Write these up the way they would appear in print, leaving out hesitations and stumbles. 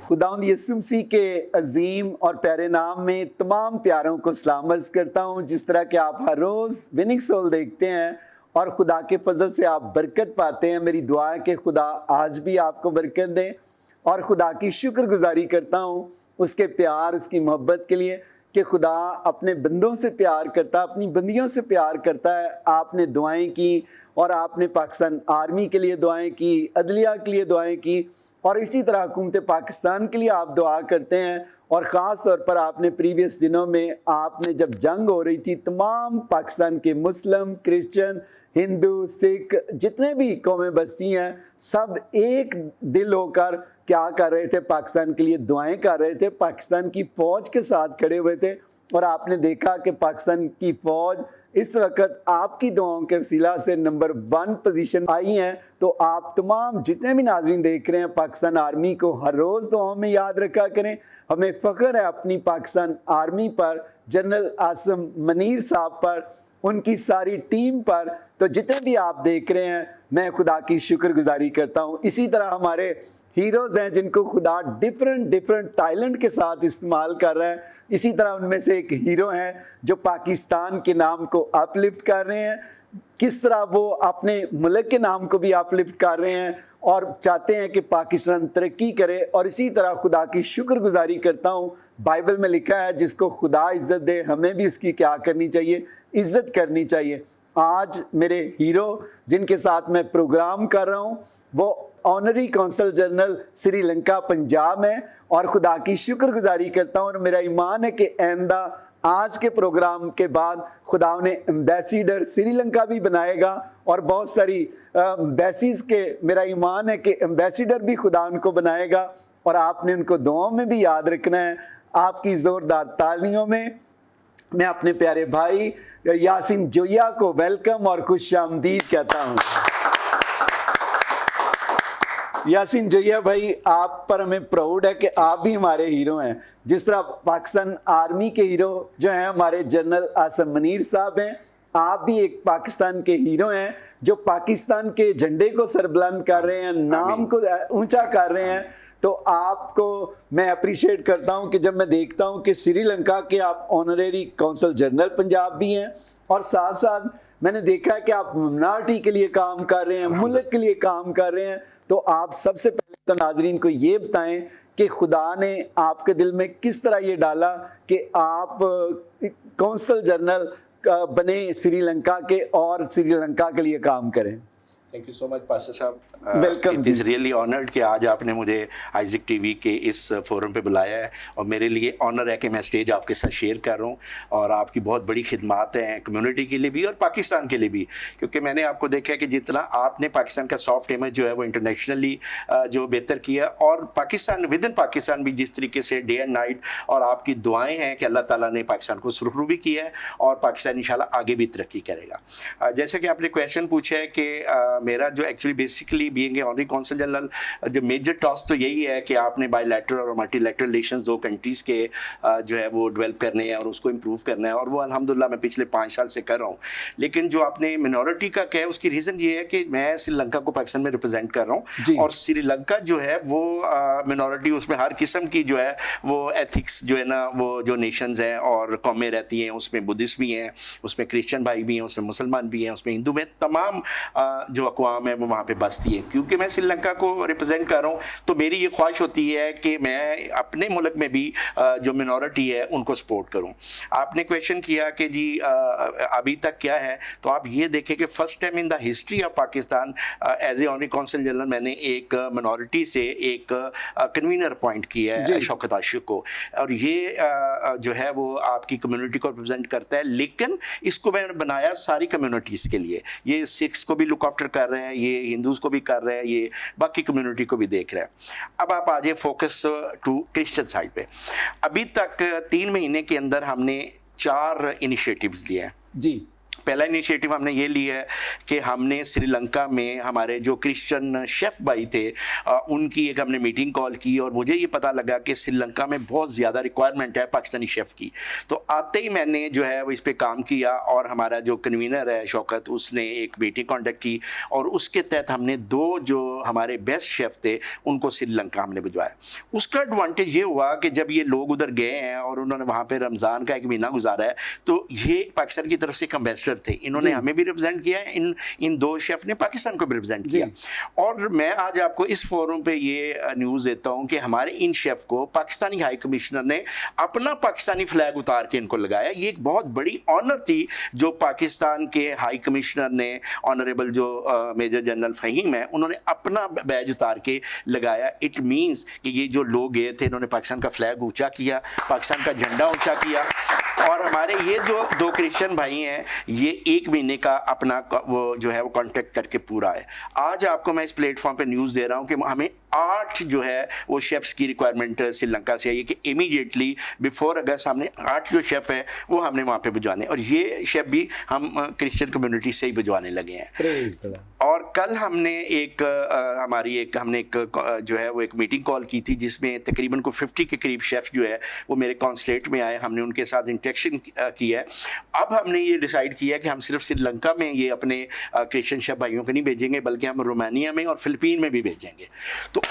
खुदावंद यीशु मसीह के अजीम और प्यारे नाम में तमाम प्यारों को सलाम अर्ज़ करता हूँ। जिस तरह के आप हर रोज़ विनिंग सोल देखते हैं और खुदा के फजल से आप बरकत पाते हैं, मेरी दुआ है कि खुदा आज भी आपको बरकत दे। और खुदा की शुक्रगुजारी करता हूँ उसके प्यार, उसकी मोहब्बत के लिए कि खुदा अपने बंदों से प्यार करता, अपनी बंदियों से प्यार करता है। आपने दुआएं की और आपने पाकिस्तान आर्मी के लिए दुआएं की, अदलिया के लिए दुआएं की और इसी तरह हुकूमत पाकिस्तान के लिए आप दुआ करते हैं। और ख़ास तौर पर आपने प्रीवियस दिनों में आपने जब जंग हो रही थी, तमाम पाकिस्तान के मुस्लिम, क्रिश्चियन, हिंदू, सिख, जितने भी कौमें बस्ती हैं, सब एक दिल होकर क्या कर रहे थे, पाकिस्तान के लिए दुआएं कर रहे थे, पाकिस्तान की फ़ौज के साथ खड़े हुए थे। और आपने देखा कि पाकिस्तान की फ़ौज इस वक्त आपकी दुआओं के वसीला से नंबर 1 पोजीशन आई हैं। तो आप तमाम जितने भी नाज़रीन देख रहे हैं, पाकिस्तान आर्मी को हर रोज़ दुआओं में याद रखा करें। हमें फ़ख्र है अपनी पाकिस्तान आर्मी पर, जनरल आसिम मुनीर साहब पर, उनकी सारी टीम पर। तो जितने भी आप देख रहे हैं, मैं खुदा की शुक्रगुजारी करता हूँ। इसी तरह हमारे हीरोज़ हैं जिनको खुदा डिफरेंट टैलेंट के साथ इस्तेमाल कर रहा है। इसी तरह उनमें से एक हीरो हैं जो पाकिस्तान के नाम को अपलिफ्ट कर रहे हैं, किस तरह वो अपने मुल्क के नाम को भी अपलिफ्ट कर रहे हैं और चाहते हैं कि पाकिस्तान तरक्की करे। और इसी तरह खुदा की शुक्रगुजारी करता हूँ। बाइबल में लिखा है जिसको खुदा इज़्ज़त दे, हमें भी इसकी क्या करनी चाहिए, इज़्ज़त करनी चाहिए। आज मेरे हीरो जिनके साथ मैं प्रोग्राम कर रहा हूँ वो honorary consul general Sri Lanka Punjab में, और खुदा की शुक्रगुजारी करता हूँ। और मेरा ईमान है कि आइंदा आज के प्रोग्राम के बाद खुदा उन्हें एम्बेसडर श्रीलंका भी बनाएगा और बहुत सारी एम्बेसीज के, मेरा ईमान है कि एम्बेसडर भी खुदा उनको बनाएगा। और आपने उनको दुआओं में भी याद रखना है। आपकी ज़ोरदार तालियों में मैं अपने प्यारे भाई यासीन जोया को वेलकम और खुशामदीद कहता हूँ। यासीन जोया भाई, आप पर हमें प्राउड है कि आप भी हमारे हीरो हैं। जिस तरह पाकिस्तान आर्मी के हीरो जो हैं हमारे जनरल आसिम मुनीर साहब हैं, आप भी एक पाकिस्तान के हीरो हैं जो पाकिस्तान के झंडे को सरबुलंद कर रहे हैं, नाम को ऊंचा कर रहे हैं। तो आपको मैं अप्रिशिएट करता हूं कि जब मैं देखता हूं कि श्रीलंका के आप ऑनरेरी कौंसल जनरल पंजाब भी हैं और साथ साथ मैंने देखा है कि आप मिनॉरिटी के लिए काम कर रहे हैं, मुल्क के लिए काम कर रहे हैं। तो आप सबसे पहले तो नाजरीन को ये बताएं कि खुदा ने आपके दिल में किस तरह ये डाला कि आप कौंसल जनरल बने श्रीलंका के और श्रीलंका के लिए काम करें। Thank you so much pastor साहब। Welcome. It is really honoured कि आज आपने मुझे आइज़िक टीवी के इस फोरम पे बुलाया है और मेरे लिए ऑनर है कि मैं स्टेज आपके साथ शेयर कर रहा हूँ। और आपकी बहुत बड़ी खिदमात हैं कम्युनिटी के लिए भी और पाकिस्तान के लिए भी, क्योंकि मैंने आपको देखा है कि जितना आपने पाकिस्तान का सॉफ्ट इमेज जो है वो इंटरनेशनली जो बेहतर किया, और पाकिस्तान विद इन पाकिस्तान भी जिस तरीके से डे एंड नाइट और आपकी दुआएँ हैं कि अल्लाह ताला ने पाकिस्तान को सुरखरू भी किया है और पाकिस्तान इंशाल्लाह आगे भी तरक्की करेगा। जैसे कि आपने क्वेश्चन पूछा है कि मेरा जो actually basically being a honorary consul general, जो मेजर टास्क तो यही है कि आपने बायलैटरल और मल्टीलैटरल रिलेशंस दो कंट्रीज़ के जो है वो डेवलप करने हैं और उसको इम्प्रूव करना है, और वो अल्हम्दुलिल्लाह मैं पिछले 5 साल से कर रहा हूँ। लेकिन जो आपने मिनॉरिटी का कहा है उसकी रीज़न ये है कि मैं श्रीलंका को पाकिस्तान में रिप्रेजेंट कर रहा हूँ, और श्रीलंका जो है वो मिनॉरिटी, उसमें हर किस्म की जो है वो एथिक्स जो है ना, वो जो नेशंस हैं और कौमें रहती हैं, उसमें बुद्धिस्ट भी हैं, उसमें क्रिश्चियन भाई भी हैं, उसमें मुसलमान भी हैं, उसमें हिंदू में तमाम जो अक़वाम है वो वहाँ पे बसती है। क्योंकि मैं श्रीलंका को रिप्रेजेंट कर रहा हूँ तो मेरी ये ख्वाहिश होती है कि मैं अपने मुल्क में भी जो मिनॉरिटी है उनको सपोर्ट करूँ। आपने क्वेश्चन किया कि जी अभी तक क्या है, तो आप ये देखें कि first time in the history of Pakistan as a honorary consul general मैंने एक मिनॉरिटी से एक कन्वीनर अपॉइंट किया है, शौकत आशिक को, और ये जो है वो आपकी कम्युनिटी को रिप्रेजेंट करता है। लेकिन इसको मैंने बनाया सारी कम्युनिटीज़ के लिए, ये सिख्स को भी लुक आफ्टर कर रहे हैं, ये हिंदूज़ को भी कर रहे हैं, ये बाकी कम्युनिटी को भी देख रहे हैं। अब आप आ जाइए फोकस टू क्रिश्चियन साइड पे। अभी तक 3 महीने के अंदर हमने 4 इनिशिएटिव्स लिए हैं जी, पहला इनिशिएटिव हमने ये लिया है कि हमने श्रीलंका में हमारे जो क्रिश्चियन शेफ़ भाई थे उनकी एक हमने मीटिंग कॉल की, और मुझे ये पता लगा कि श्रीलंका में बहुत ज़्यादा रिक्वायरमेंट है पाकिस्तानी शेफ़ की। तो आते ही मैंने जो है वो इस पे काम किया, और हमारा जो कन्वीनर है शौकत, उसने एक मीटिंग कॉन्डक्ट की, और उसके तहत हमने 2 जो हमारे बेस्ट शेफ़ थे उनको श्रीलंका हमने भिजवाया। उसका एडवांटेज ये हुआ कि जब ये लोग उधर गए हैं और उन्होंने वहाँ पर रमज़ान का 1 महीना गुजारा है, तो ये पाकिस्तान की तरफ से एक एम्बेसडर थे, इन्होंने हमें भी रिप्रेजेंट किया है, इन 2 शेफ ने पाकिस्तान को भी रिप्रेजेंट किया। और मैं आज आपको इस फोरम पे ये न्यूज़ देता हूं कि हमारे इन शेफ को पाकिस्तानी हाई कमिश्नर ने अपना पाकिस्तानी फ्लैग उतार के इनको लगाया। ये एक बहुत बड़ी ऑनर थी जो पाकिस्तान के हाई कमिश्नर ने, ऑनरेबल जो मेजर जनरल फ़हीम है, उन्होंने अपना बैज उतार के लगाया। इट मीन्स कि ये जो लोग गए थे इन्होंने पाकिस्तान का फ्लैग ऊंचा किया, पाकिस्तान का झंडा ऊंचा किया। और हमारे ये जो 2 क्रिश्चियन भाई हैं, ये 1 महीने का अपना वो जो है वो कॉन्ट्रैक्ट करके पूरा है। आज आपको मैं इस प्लेटफॉर्म पे न्यूज़ दे रहा हूँ कि हमें 8 जो है वो शेफ्स की रिक्वायरमेंट श्रीलंका से आई है कि इमीडिएटली बिफोर अगस्त हमने 8 जो शेफ़ है वो हमने वहाँ पे भिजवाने, और ये शेफ़ भी हम क्रिश्चियन कम्युनिटी से ही भिजवाने लगे हैं। और कल हमने हमने एक जो है वो एक मीटिंग कॉल की थी जिसमें तकरीबन को 50 के करीब शेफ़ जो है वो मेरे कॉन्सुलेट में आए, हमने उनके साथ इंटरेक्शन किया है। अब हमने ये डिसाइड किया कि हम सिर्फ श्रीलंका में ये अपने क्रिश्चियन शेफ़ भाइयों को नहीं भेजेंगे, बल्कि हम रोमानिया में और फिलिपीन में भी भेजेंगे। तो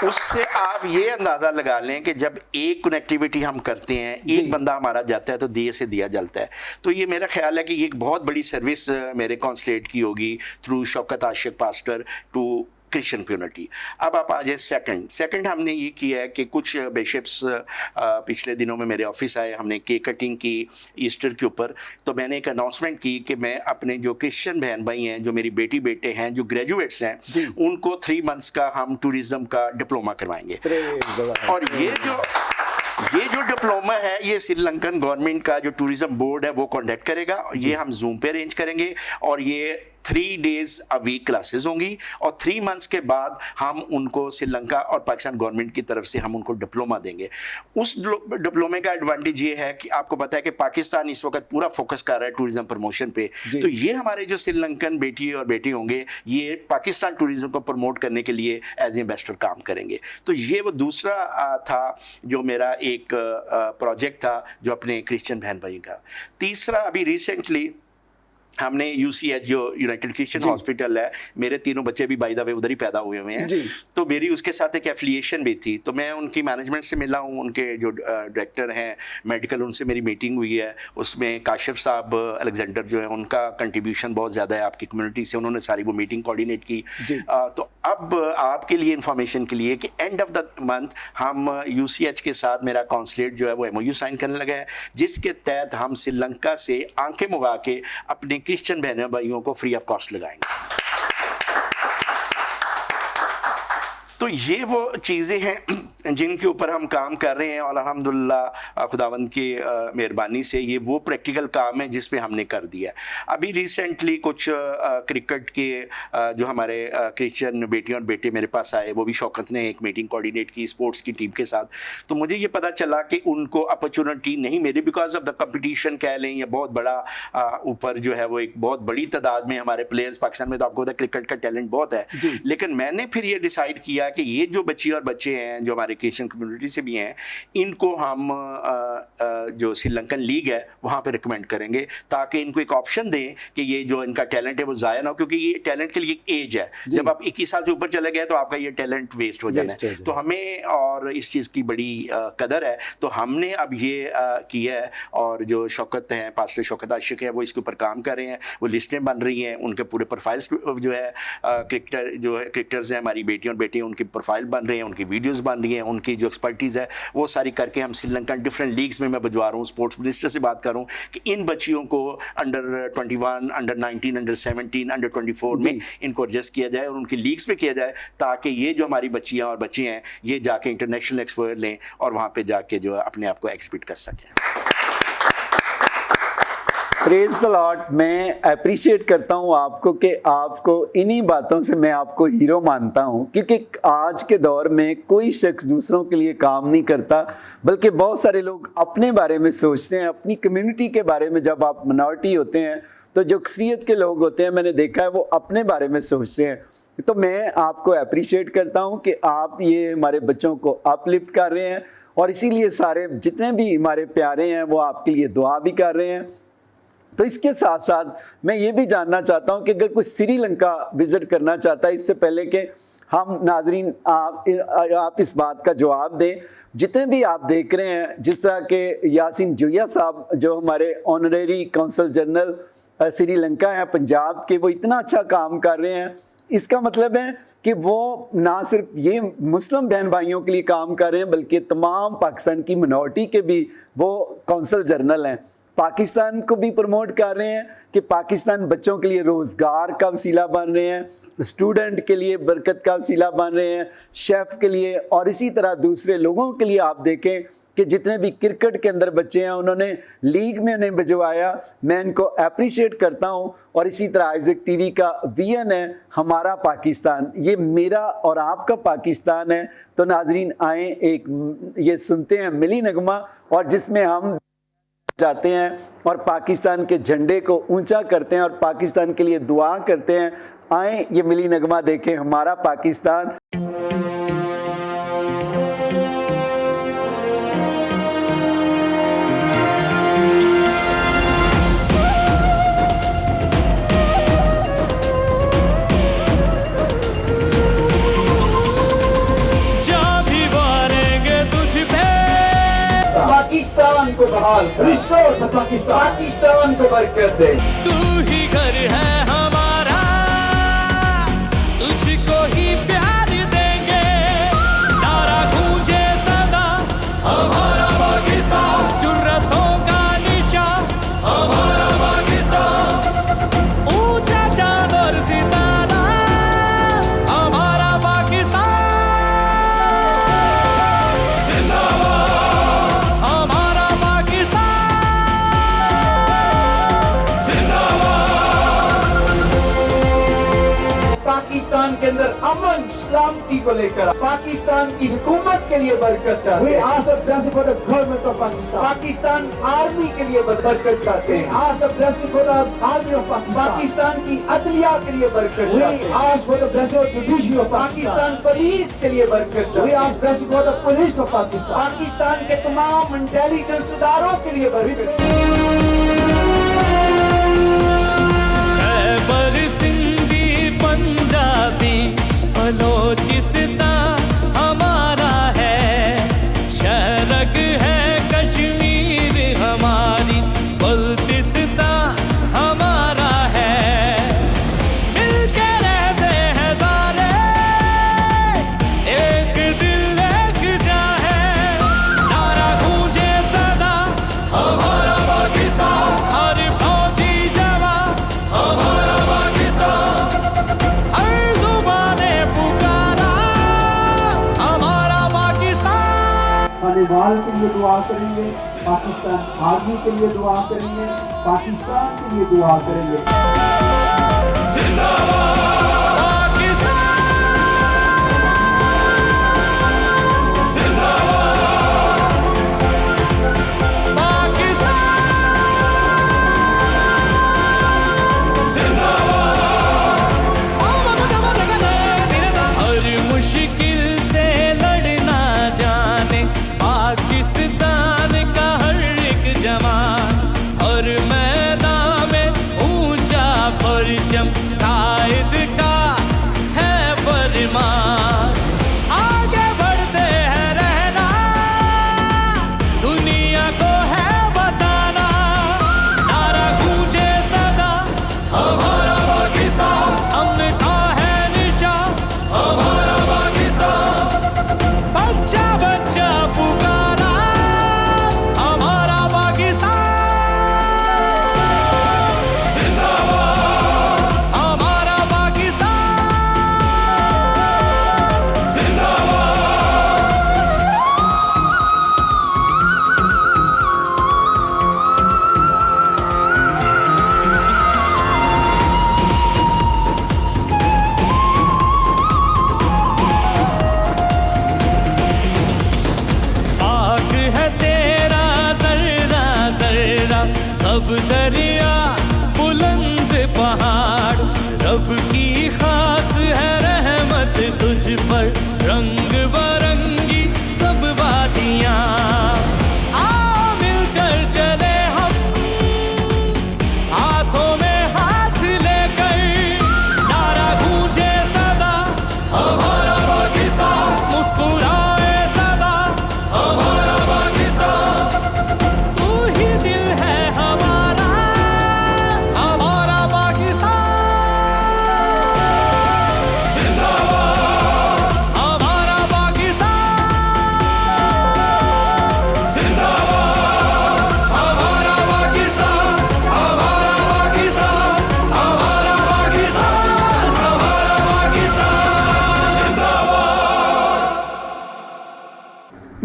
उससे आप ये अंदाज़ा लगा लें कि जब एक कनेक्टिविटी हम करते हैं, एक बंदा हमारा जाता है तो दिए से दिया जलता है। तो ये मेरा ख्याल है कि ये एक बहुत बड़ी सर्विस मेरे कॉन्सुलेट की होगी through Shaukat Ashiq pastor to Christian community. अब आप आ जाए सेकंड हमने ये किया है कि कुछ बिशप्स पिछले दिनों में मेरे ऑफिस आए, हमने केक कटिंग की ईस्टर के ऊपर। तो मैंने एक अनाउंसमेंट की कि मैं अपने जो क्रिश्चियन बहन भाई हैं, जो मेरी बेटी बेटे हैं, जो ग्रेजुएट्स हैं, उनको 3 मंथ्स का हम टूरिज्म का डिप्लोमा करवाएंगे। और ये जो डिप्लोमा है ये श्रीलंकन गवर्नमेंट का जो टूरिज्म बोर्ड है वो कंडक्ट करेगा, और ये हम जूम पे अरेंज करेंगे, और ये 3 डेज अ वीक क्लासेस होंगी, और 3 मंथ्स के बाद हम उनको श्रीलंका और पाकिस्तान गवर्नमेंट की तरफ से हम उनको डिप्लोमा देंगे। उस डिप्लोमे का एडवांटेज ये है कि आपको पता है कि पाकिस्तान इस वक्त पूरा फोकस कर रहा है टूरिज्म प्रमोशन पे, तो ये हमारे जो श्रीलंकन बेटी और बेटे होंगे ये पाकिस्तान टूरिज्म को प्रमोट करने के लिए एज एम्बेसडर काम करेंगे। तो ये वो दूसरा था जो मेरा एक प्रोजेक्ट था जो अपने क्रिश्चियन बहन भाई का। तीसरा, अभी रिसेंटली हमने UCH जो यूनाइटेड क्रिश्चियन हॉस्पिटल है, मेरे 3 बच्चे भी बाय द वे उधर ही पैदा हुए हैं, तो मेरी उसके साथ एक एफिलिएशन भी थी। तो मैं उनकी मैनेजमेंट से मिला हूँ, उनके जो डायरेक्टर हैं मेडिकल, उनसे मेरी मीटिंग हुई है। उसमें काशिफ साहब अलेक्जेंडर जो है उनका कंट्रीब्यूशन बहुत ज़्यादा है आपकी कम्युनिटी से, उन्होंने सारी वो मीटिंग कोऑर्डिनेट की। तो अब आपके लिए इंफॉर्मेशन के लिए कि एंड ऑफ द मंथ हम UCH के साथ मेरा कॉन्सुलेट जो है वो MOU साइन करने लगा है, जिसके तहत हम श्रीलंका से आंखें मुगा के अपने क्रिश्चियन बहनों भाइयों को फ्री ऑफ कॉस्ट लगाएंगे। तो ये वो चीज़ें हैं जिनके ऊपर हम काम कर रहे हैं, और अल्हम्दुलिल्लाह खुदावंद की मेहरबानी से ये वो प्रैक्टिकल काम है जिस पे हमने कर दिया। अभी रिसेंटली कुछ क्रिकेट के जो हमारे क्रिश्चियन बेटियां और बेटे मेरे पास आए, वो भी शौकत ने एक मीटिंग कोऑर्डिनेट की स्पोर्ट्स की टीम के साथ। तो मुझे ये पता चला कि उनको अपॉर्चुनिटी नहीं मेरी बिकॉज ऑफ द कंपटीशन कह लें, या बहुत बड़ा ऊपर जो है वो एक बहुत बड़ी तादाद में हमारे प्लेयर्स पाकिस्तान में, तो आपको पता है क्रिकेट का टैलेंट बहुत है। लेकिन मैंने फिर ये डिसाइड किया कि ये जो बच्ची और बच्चे हैं जो हमारे क्रिश्चियन कम्युनिटी से भी हैं, इनको हम जो श्रीलंकन लीग है वहाँ पे रिकमेंड करेंगे, ताकि इनको एक ऑप्शन दें कि ये जो इनका टैलेंट है वो ज़ाया ना हो, क्योंकि ये टैलेंट के लिए एक एज है। जब आप 21 साल से ऊपर चले गए तो आपका ये टैलेंट वेस्ट हो जाना है। तो हमें और इस चीज़ की बड़ी कदर है, तो हमने अब ये किया है, और जो शौकत हैं, पास्टर शौकत आशिक है, वो इसके ऊपर काम कर रहे हैं, वो लिस्टें बन रही हैं, उनके पूरे प्रोफाइल्स जो है क्रिकेटर्स हैं हमारी बेटियाँ और बेटे, उनकी प्रोफाइल बन रहे हैं, उनकी वीडियोस बन रही हैं, उनकी जो एक्सपर्टीज़ है वो सारी करके हम श्रीलंका डिफरेंट लीग्स में मैं भिजवा रहा हूँ। स्पोर्ट्स मिनिस्टर से बात कर रहा हूँ कि इन बच्चियों को अंडर 21, अंडर 19, अंडर 17, अंडर 24 में इनको एडजस्ट किया जाए और उनकी लीग्स में किया जाए, ताकि ये जो हमारी बच्चियाँ और बच्चे हैं ये जाके इंटरनेशनल एक्सपोजर लें और वहाँ पर जाके जो है अपने आप को एक्सहिबिट कर सकें। Praise the Lord. मैं अप्रिशिएट करता हूँ आपको कि आपको इन्हीं बातों से मैं आपको हीरो मानता हूँ, क्योंकि आज के दौर में कोई शख्स दूसरों के लिए काम नहीं करता, बल्कि बहुत सारे लोग अपने बारे में सोचते हैं, अपनी कम्युनिटी के बारे में। जब आप मिनॉरिटी होते हैं तो जो अक्सरियत के लोग होते हैं, मैंने देखा है वो अपने बारे में सोचते हैं। तो मैं आपको अप्रिशिएट करता हूँ कि आप ये हमारे बच्चों को अपलिफ्ट कर रहे हैं, और इसीलिए सारे जितने भी हमारे प्यारे हैं वो आपके लिए दुआ भी कर रहे हैं। तो इसके साथ साथ मैं ये भी जानना चाहता हूँ कि अगर कुछ श्रीलंका विजिट करना चाहता है, इससे पहले कि हम नाजरीन आप इस बात का जवाब दें, जितने भी आप देख रहे हैं, जिस तरह के यासीन जोया साहब जो हमारे ऑनरेरी काउंसल जनरल श्रीलंका हैं पंजाब के, वो इतना अच्छा काम कर रहे हैं। इसका मतलब है कि वो ना सिर्फ ये मुस्लिम बहन भाइयों के लिए काम कर रहे हैं, बल्कि तमाम पाकिस्तान की मिनॉरिटी के भी वो काउंसल जनरल हैं। पाकिस्तान को भी प्रमोट कर रहे हैं कि पाकिस्तान बच्चों के लिए रोज़गार का वसीला बन रहे हैं, स्टूडेंट के लिए बरकत का वसीला बन रहे हैं, शेफ़ के लिए, और इसी तरह दूसरे लोगों के लिए। आप देखें कि जितने भी क्रिकेट के अंदर बच्चे हैं, उन्होंने लीग में उन्हें भिजवाया, मैं इनको अप्रिशिएट करता हूं। और इसी तरह आइजैक टीवी का विजन है हमारा पाकिस्तान, ये मेरा और आपका पाकिस्तान है। तो नाजरीन आए एक ये सुनते हैं मिली नगमा, और जिसमें हम जाते हैं और पाकिस्तान के झंडे को ऊंचा करते हैं और पाकिस्तान के लिए दुआ करते हैं। आए ये मिली नगमा देखें, हमारा पाकिस्तान। पाकिस्तान को बहाल रिस्टोर द पाकिस्तान को बरकत दे। तू ही घर है हमारा, तुझको ही प्यार देंगे, नारा गूंजे सदा हमारा पाकिस्तान, जुर्रतों का निशान हमारा पाकिस्तान, ऊंचा चांद और सितारा हमारा पाकिस्तान, पाकिस्तान के अंदर अमन सलामती को लेकर पाकिस्तान की हुकूमत के लिए बरकत चाहते हैं। पाकिस्तान आर्मी के लिए बरकत चाहते हैं। पाकिस्तान की अदलिया के लिए बरकत चाहते हैं। पाकिस्तान पुलिस के लिए बरकत चाहते हैं। पाकिस्तान के तमाम इंटेलिजेंस इदारों के लिए बरकत। पंजाबी बलोचिस्तान हमारा है, शरक है कश्मीर हमारी, बल्तिस्तान हमारा है, मिलके रहते हैं सारे, एक दिल एक जान है, नारा गूंजे सदा हमारा पाकिस्तान, हर फौजी जवान हमारा पाकिस्तान, माल के लिए दुआ करेंगे, पाकिस्तान आर्मी के लिए दुआ करेंगे, पाकिस्तान के लिए दुआ करेंगे। हमारा दरिया बुलंद पहाड़, रब की खास है रहमत तुझ पर, रंग बरंगी सब वादियाँ। आओ मिलकर चले हम हाथों में हाथ लेकर, नारा गूंजे सदा हमारा पाकिस्तान, मुस्कुराए सदा हमारा पाकिस्तान, तू ही दिल है हमारा, हमारा पाकिस्तान जिंदाबाद, हमारा पाकिस्तान जिंदाबाद, हमारा पाकिस्तान, हमारा पाकिस्तान, हमारा पाकिस्तान, हमारा पाकिस्तान जिंदाबाद।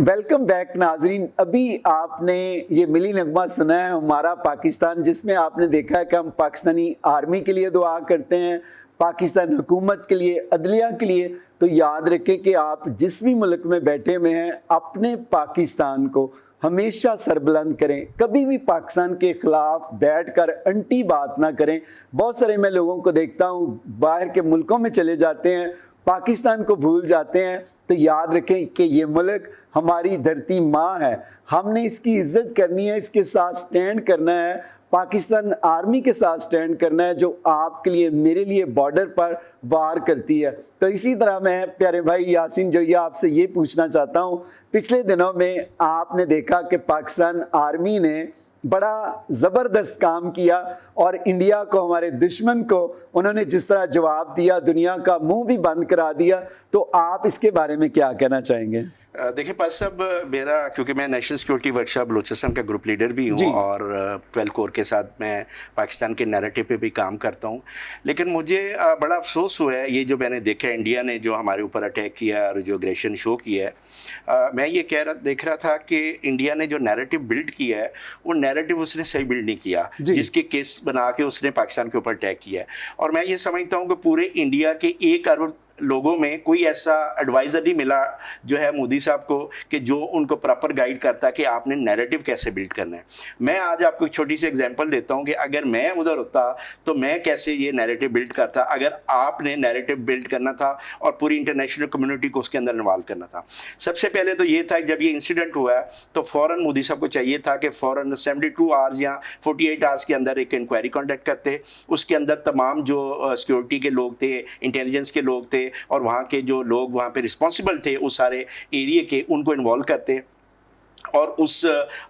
वेलकम बैक नाजरीन। अभी आपने ये मिली नगमा सुना है हमारा पाकिस्तान, जिसमें आपने देखा है कि हम पाकिस्तानी आर्मी के लिए दुआ करते हैं, पाकिस्तान हुकूमत के लिए, अदलिया के लिए। तो याद रखें कि आप जिस भी मुल्क में बैठे हुए हैं, अपने पाकिस्तान को हमेशा सरबुलंद करें, कभी भी पाकिस्तान के ख़िलाफ़ बैठकर अंटी बात ना करें। बहुत सारे मैं लोगों को देखता हूँ बाहर के मुल्कों में चले जाते हैं, पाकिस्तान को भूल जाते हैं। तो याद रखें कि ये मुल्क हमारी धरती माँ है, हमने इसकी इज्जत करनी है, इसके साथ स्टैंड करना है, पाकिस्तान आर्मी के साथ स्टैंड करना है, जो आपके लिए मेरे लिए बॉर्डर पर वार करती है। तो इसी तरह मैं प्यारे भाई यासीन जोया आपसे ये पूछना चाहता हूँ, पिछले दिनों में आपने देखा कि पाकिस्तान आर्मी ने बड़ा ज़बरदस्त काम किया और इंडिया को, हमारे दुश्मन को उन्होंने जिस तरह जवाब दिया, दुनिया का मुंह भी बंद करा दिया। तो आप इसके बारे में क्या कहना चाहेंगे? देखिए पास साहब, मेरा क्योंकि मैं नेशनल सिक्योरिटी वर्कशॉप बलूचिस्तान का ग्रुप लीडर भी हूँ और 12 कोर के साथ मैं पाकिस्तान के नैरेटिव पे भी काम करता हूँ, लेकिन मुझे बड़ा अफसोस हुआ है ये जो मैंने देखा इंडिया ने जो हमारे ऊपर अटैक किया और जो एग्रेशन शो किया है। मैं ये देख रहा था कि इंडिया ने जो नैरेटिव बिल्ड किया है वो नैरेटिव उसने सही बिल्ड नहीं किया, जिसके केस बना के उसने पाकिस्तान के ऊपर अटैक किया है। और मैं ये समझता हूँ कि पूरे इंडिया के 1 अरब लोगों में कोई ऐसा एडवाइज़र नहीं मिला जो है मोदी साहब को कि जो उनको प्रॉपर गाइड करता कि आपने नैरेटिव कैसे बिल्ड करना है। मैं आज आपको एक छोटी सी एग्जांपल देता हूं कि अगर मैं उधर होता तो मैं कैसे ये नैरेटिव बिल्ड करता, अगर आपने नैरेटिव बिल्ड करना था और पूरी इंटरनेशनल कम्युनिटी को उसके अंदर इन्वॉल्व करना था। सबसे पहले तो ये था, जब ये इंसिडेंट हुआ तो फ़ौरन मोदी साहब को चाहिए था कि फ़ौरन 72 आवर्स या 48 आवर्स के अंदर एक इंक्वायरी कॉन्डक्ट करते, उसके अंदर तमाम जो सिक्योरिटी के लोग थे, इंटेलिजेंस के लोग थे और वहाँ के जो लोग वहाँ पे रिस्पॉन्सिबल थे उस सारे एरिया के, उनको इन्वॉल्व करते और उस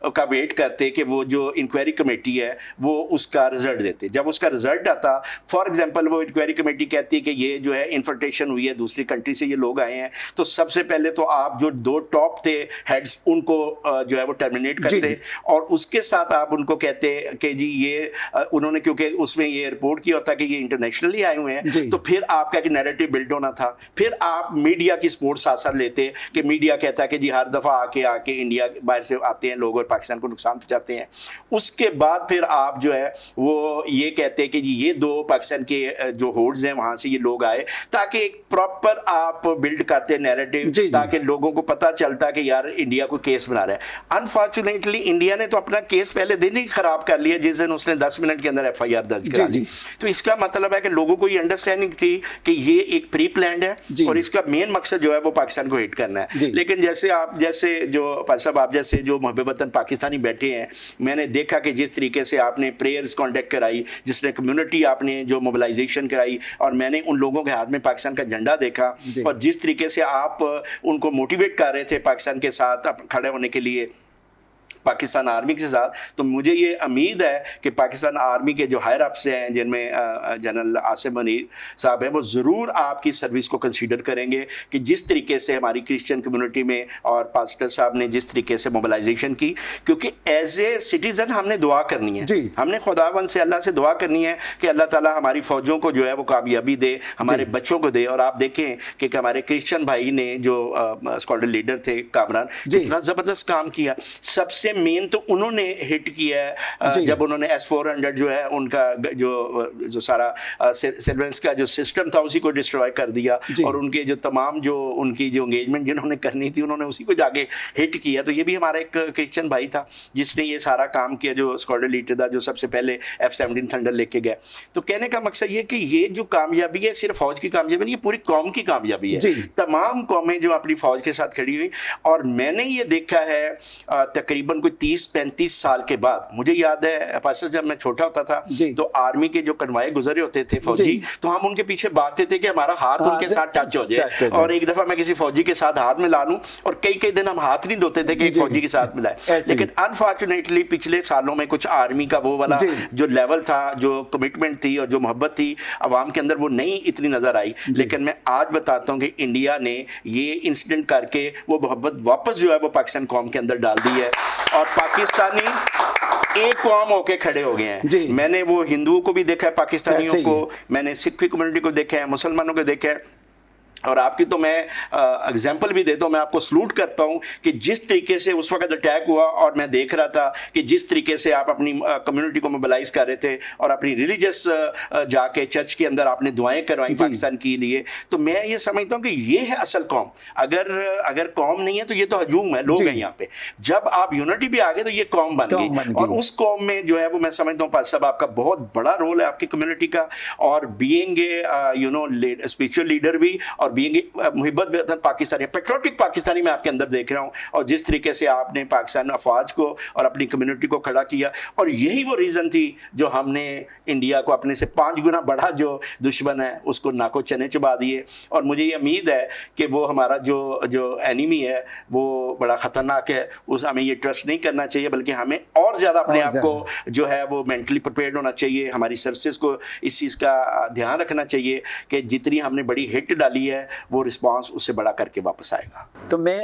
का वेट करते कि वो जो इंक्वायरी कमेटी है वो उसका रिजल्ट देते। जब उसका रिजल्ट आता, फॉर एग्जांपल वो इंक्वायरी कमेटी कहती है कि ये जो है इन्फिल्ट्रेशन हुई है, दूसरी कंट्री से ये लोग आए हैं, तो सबसे पहले तो आप जो 2 टॉप थे हेड्स उनको जो है वो टर्मिनेट करते और उसके साथ आप उनको कहते कि जी ये उन्होंने, क्योंकि उसमें ये रिपोर्ट किया होता कि ये इंटरनेशनली आए हुए हैं, तो फिर आपका एक नैरेटिव बिल्ड होना था। फिर आप मीडिया की सपोर्ट साथ साथ लेते कि मीडिया कहता है कि जी हर दफ़ा आके इंडिया बाहर से आते हैं लोग और पाकिस्तान को नुकसान पहुंचाते हैं। उसके बाद फिर आप जो है वो ये कहते हैं कि जी ये 2 पाकिस्तान के जो होर्ड्स हैं वहां से ये लोग आए, ताकि एक प्रॉपर आप बिल्ड करते नैरेटिव, ताकि लोगों को पता चलता कि यार इंडिया को केस बना रहा है। अनफॉर्चुनेटली इंडिया ने तो अपना केस पहले दिन ही खराब कर लिया जिस दिन उसने 10 मिनट के अंदर FIR दर्ज करा दी। तो इसका मतलब है कि लोगों को ये अंडरस्टैंडिंग थी कि ये एक प्री प्लान्ड है और इसका मेन मकसद जो है वो पाकिस्तान को हिट करना है। लेकिन जैसे जो साहब आप जैसे जो मुहब्बत वतन पाकिस्तानी बैठे हैं, मैंने देखा कि जिस तरीके से आपने प्रेयर्स कॉन्टेक्ट कराई, जिसने कम्युनिटी आपने जो मोबिलाइजेशन कराई, और मैंने उन लोगों के हाथ में पाकिस्तान का झंडा देखा और जिस तरीके से आप उनको मोटिवेट कर रहे थे पाकिस्तान के साथ खड़े होने के लिए, पाकिस्तान आर्मी के साथ, तो मुझे ये उम्मीद है कि पाकिस्तान आर्मी के जो हायर अप्स हैं जिनमें जनरल आसिम मनीर साहब हैं, वो ज़रूर आपकी सर्विस को कंसीडर करेंगे कि जिस तरीके से हमारी क्रिश्चियन कम्युनिटी में और पास्टर साहब ने जिस तरीके से मोबिलाइजेशन की, क्योंकि एज ए सिटीज़न हमने दुआ करनी है, हमने खुदावन से अल्लाह से दुआ करनी है कि अल्लाह ताला हमारी फ़ौजों को जो है वो कामयाबी दे, हमारे बच्चों को दे। और आप देखें कि हमारे क्रिश्चियन भाई ने जो स्क्वाड्रन लीडर थे कामरान, इतना ज़बरदस्त काम किया। सबसे देखिए मेन तो उन्होंने हिट किया है जी। जब उन्होंने S-400 जो है उनका जो सारा सर्वेलेंस का जो सिस्टम था उसी को डिस्ट्रॉय कर दिया, जी। और उनके जो तमाम जो उनकी जो एंगेजमेंट जिन्होंने करनी थी उन्होंने उसी को जाके हिट किया। तो ये भी हमारा एक क्रिश्चियन भाई था जिसने ये सारा काम किया, जो स्क्वाड्रन लीडर था, जो सबसे पहले F-17 थंडर लेके गया। तो कहने का मकसद ये कि ये जो कामयाबी है सिर्फ फौज की कामयाबी नहीं, ये पूरी कौम की कामयाबी है। जी। तमाम कौमें जो अपनी फौज के साथ खड़ी हुई, और मैंने ये देखा है तकरीबन कोई 30-35 साल के बाद, मुझे याद है पास जब मैं छोटा होता था जी। तो आर्मी के जो कन्वाय गुजरे होते थे फौजी, जी। तो हम उनके पीछे भागते थे कि हमारा हाथ हाँ, उनके साथ टच हो टच हो जाए। जाए। और एक दफा मैं किसी फौजी के साथ हाथ मिला लूं, और कई कई दिन हम हाथ नहीं धोते थे कि एक जी। फौजी के साथ मिलाए। ऐसे ही। लेकिन अनफॉर्चुनेटली पिछले सालों में कुछ आर्मी का वो वाला जी। जो लेवल था, जो कमिटमेंट थी और जो मोहब्बत थी अवाम के अंदर, वो नहीं इतनी नजर आई। लेकिन मैं आज बताता हूं कि इंडिया ने ये इंसिडेंट करके वो मोहब्बत वापस जो है वो पाकिस्तान कौम के अंदर डाल दी है, और पाकिस्तानी एक कौम होके खड़े हो गए जी। हैं। मैंने वो हिंदुओं को भी देखा है, पाकिस्तानियों ऐसे ही। को, मैंने सिख की कम्युनिटी को देखा है, मुसलमानों को देखा है, और आपकी तो मैं एग्जांपल भी देता हूं, मैं आपको सलूट करता हूं कि जिस तरीके से उस वक्त अटैक हुआ, और मैं देख रहा था कि जिस तरीके से आप अपनी कम्युनिटी को मोबिलाइज कर रहे थे और अपनी रिलीजियस जाके चर्च के अंदर आपने दुआएं करवाई पाकिस्तान के लिए। तो मैं ये समझता हूं कि ये है असल कौम। अगर कौम नहीं है तो ये तो हजूम है, लोग हैं यहाँ पे। जब आप यूनिटी भी आ गए तो ये कौम बन कौम बन गई, गई। और उस कौम में जो है वो मैं समझता हूँ पास साहब आपका बहुत बड़ा रोल है आपकी कम्युनिटी का, और बीइंग ए स्पिरिचुअल लीडर भी, और बीइंग मुहिब्बत पाकिस्तानी, पेट्रियोटिक पाकिस्तानी मैं आपके अंदर देख रहा हूं, और जिस तरीके से आपने पाकिस्तान अफवाज को और अपनी कम्युनिटी को खड़ा किया, और यही वो रीज़न थी जो हमने इंडिया को अपने से 5 गुना बड़ा जो दुश्मन है उसको नाको चने चबा दिए। और मुझे ये उम्मीद है कि वो हमारा जो एनिमी है वो बड़ा ख़तरनाक है, उस हमें ये ट्रस्ट नहीं करना चाहिए, बल्कि हमें और ज़्यादा अपने आप को जो है वो मेंटली प्रिपेयर्ड होना चाहिए। हमारी सर्विसेज को इस चीज़ का ध्यान रखना चाहिए कि जितनी हमने बड़ी हिट डाली है वो रिस्पांस उससे बड़ा करके वापस आएगा। तो मैं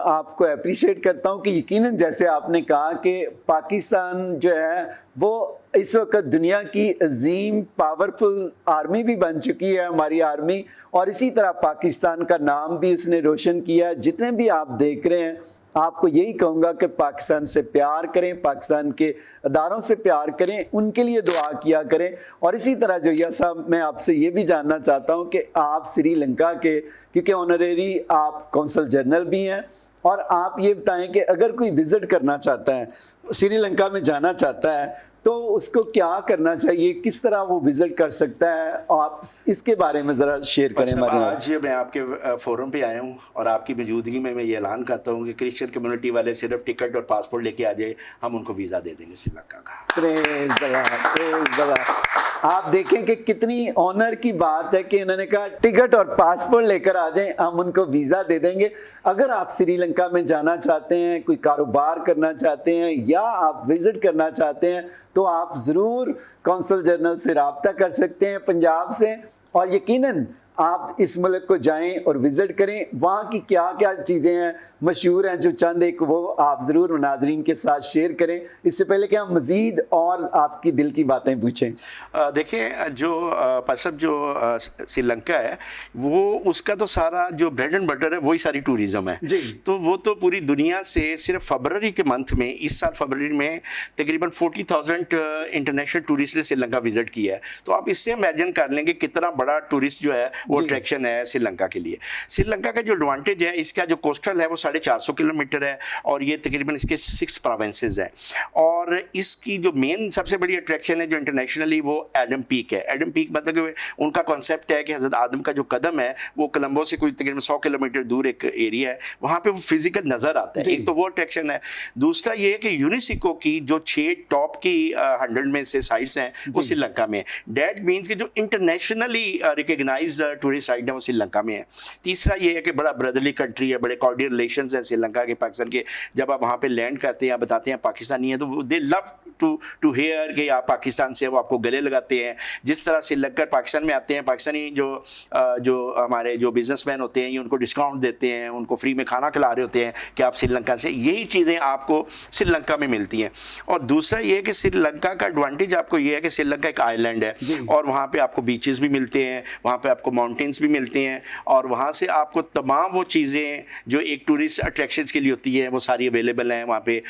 आपको अप्रिशिएट करता हूं कि यकीनन जैसे आपने कहा कि पाकिस्तान जो है वो इस वक्त दुनिया की अजीम पावरफुल आर्मी भी बन चुकी है, हमारी आर्मी, और इसी तरह पाकिस्तान का नाम भी उसने रोशन किया। जितने भी आप देख रहे हैं, आपको यही कहूँगा कि पाकिस्तान से प्यार करें, पाकिस्तान के अदारों से प्यार करें, उनके लिए दुआ किया करें। और इसी तरह जोया साहब, मैं आपसे ये भी जानना चाहता हूँ कि आप श्रीलंका के, क्योंकि ऑनरेरी आप कौंसल जनरल भी हैं, और आप ये बताएं कि अगर कोई विज़िट करना चाहता है, श्रीलंका में जाना चाहता है, तो उसको क्या करना चाहिए, किस तरह वो विजिट कर सकता है? आप इसके बारे में ज़रा शेयर करें हमारे साथ। आज मैं आपके फोरम पे आया हूँ और आपकी मौजूदगी में मैं ये ऐलान करता हूँ कि क्रिश्चियन कम्युनिटी वाले सिर्फ टिकट और पासपोर्ट लेके आ जाए, हम उनको वीज़ा दे देंगे श्रीलंका का। Praise the Lord, praise the Lord. आप देखें कि कितनी ऑनर की बात है कि इन्होंने कहा टिकट और पासपोर्ट लेकर आ जाएं, हम उनको वीज़ा दे देंगे। अगर आप श्रीलंका में जाना चाहते हैं, कोई कारोबार करना चाहते हैं, या आप विज़िट करना चाहते हैं, तो आप ज़रूर कौंसल जनरल से रब्ता कर सकते हैं पंजाब से, और यकीनन आप इस मुल्क को जाएं और विज़िट करें। वहाँ की क्या क्या चीज़ें हैं मशहूर हैं, जो चंद एक वो आप ज़रूर नाजरीन के साथ शेयर करें, इससे पहले कि हम मज़ीद और आपकी दिल की बातें पूछें। देखिए, जो पसब जो श्रीलंका है वो उसका तो सारा जो ब्रेड एंड बटर है वही सारी टूरिज़्म है जी। तो वो तो पूरी दुनिया से सिर्फ फरवरी के मंथ में, इस साल फरवरी में तकरीबन 40,000 इंटरनेशनल टूरिस्ट ने श्रीलंका विजिट किया है। तो आप इससे इमेजिन कर लेंगे कितना बड़ा टूरिस्ट जो है वो अट्रैक्शन है श्रीलंका के लिए। श्रीलंका का जो एडवांटेज है, इसका जो कोस्टल है वो 450 किलोमीटर है, और ये तकरीबन इसके 6 प्रोविंसेस हैं। और इसकी जो मेन सबसे बड़ी अट्रैक्शन है जो इंटरनेशनली, वो एडम पीक है। एडम पीक मतलब उनका कॉन्सेप्ट है कि हज़रत आदम का जो कदम है वो कोलंबो से कुछ तकरीबन 100 किलोमीटर दूर एक एरिया है, वहाँ पे वो फिजिकल नज़र आता है। एक तो वो अट्रैक्शन है। दूसरा ये है कि यूनेस्को की जो 6 टॉप की 100 में से साइट्स हैं वो श्रीलंका में। डैट मीन्स कि जो इंटरनेशनली रिकग्नाइज टूरिस्ट साइट है वो श्रीलंका में है। तीसरा ये है कि बड़ा ब्रदरली कंट्री है, बड़े कॉर्डियल रिलेशंस हैं श्रीलंका के पाकिस्तान के। जब आप वहाँ पे लैंड करते हैं, बताते हैं पाकिस्तानी है, तो दे लव टू हेयर कि आप पाकिस्तान से, वो आपको गले लगाते हैं। जिस तरह श्रीलंका पाकिस्तान में आते हैं, पाकिस्तानी जो हमारे जो बिजनेसमैन होते हैं, ये उनको डिस्काउंट देते हैं, उनको फ्री में खाना खिला रहे होते हैं कि आप श्रीलंका से, यही चीज़ें आपको श्रीलंका में मिलती हैं। और दूसरा ये है कि श्रीलंका का एडवांटेज आपको ये है कि श्रीलंका एक आइलैंड है और वहाँ पे आपको बीचेस भी मिलते हैं, वहाँ पे आपको माउंटेन्स भी मिलते हैं, और वहाँ से आपको तमाम वो चीज़ें जो एक टूरिस्ट अट्रैक्शंस के लिए होती है वो सारी अवेलेबल हैं। वहाँ पे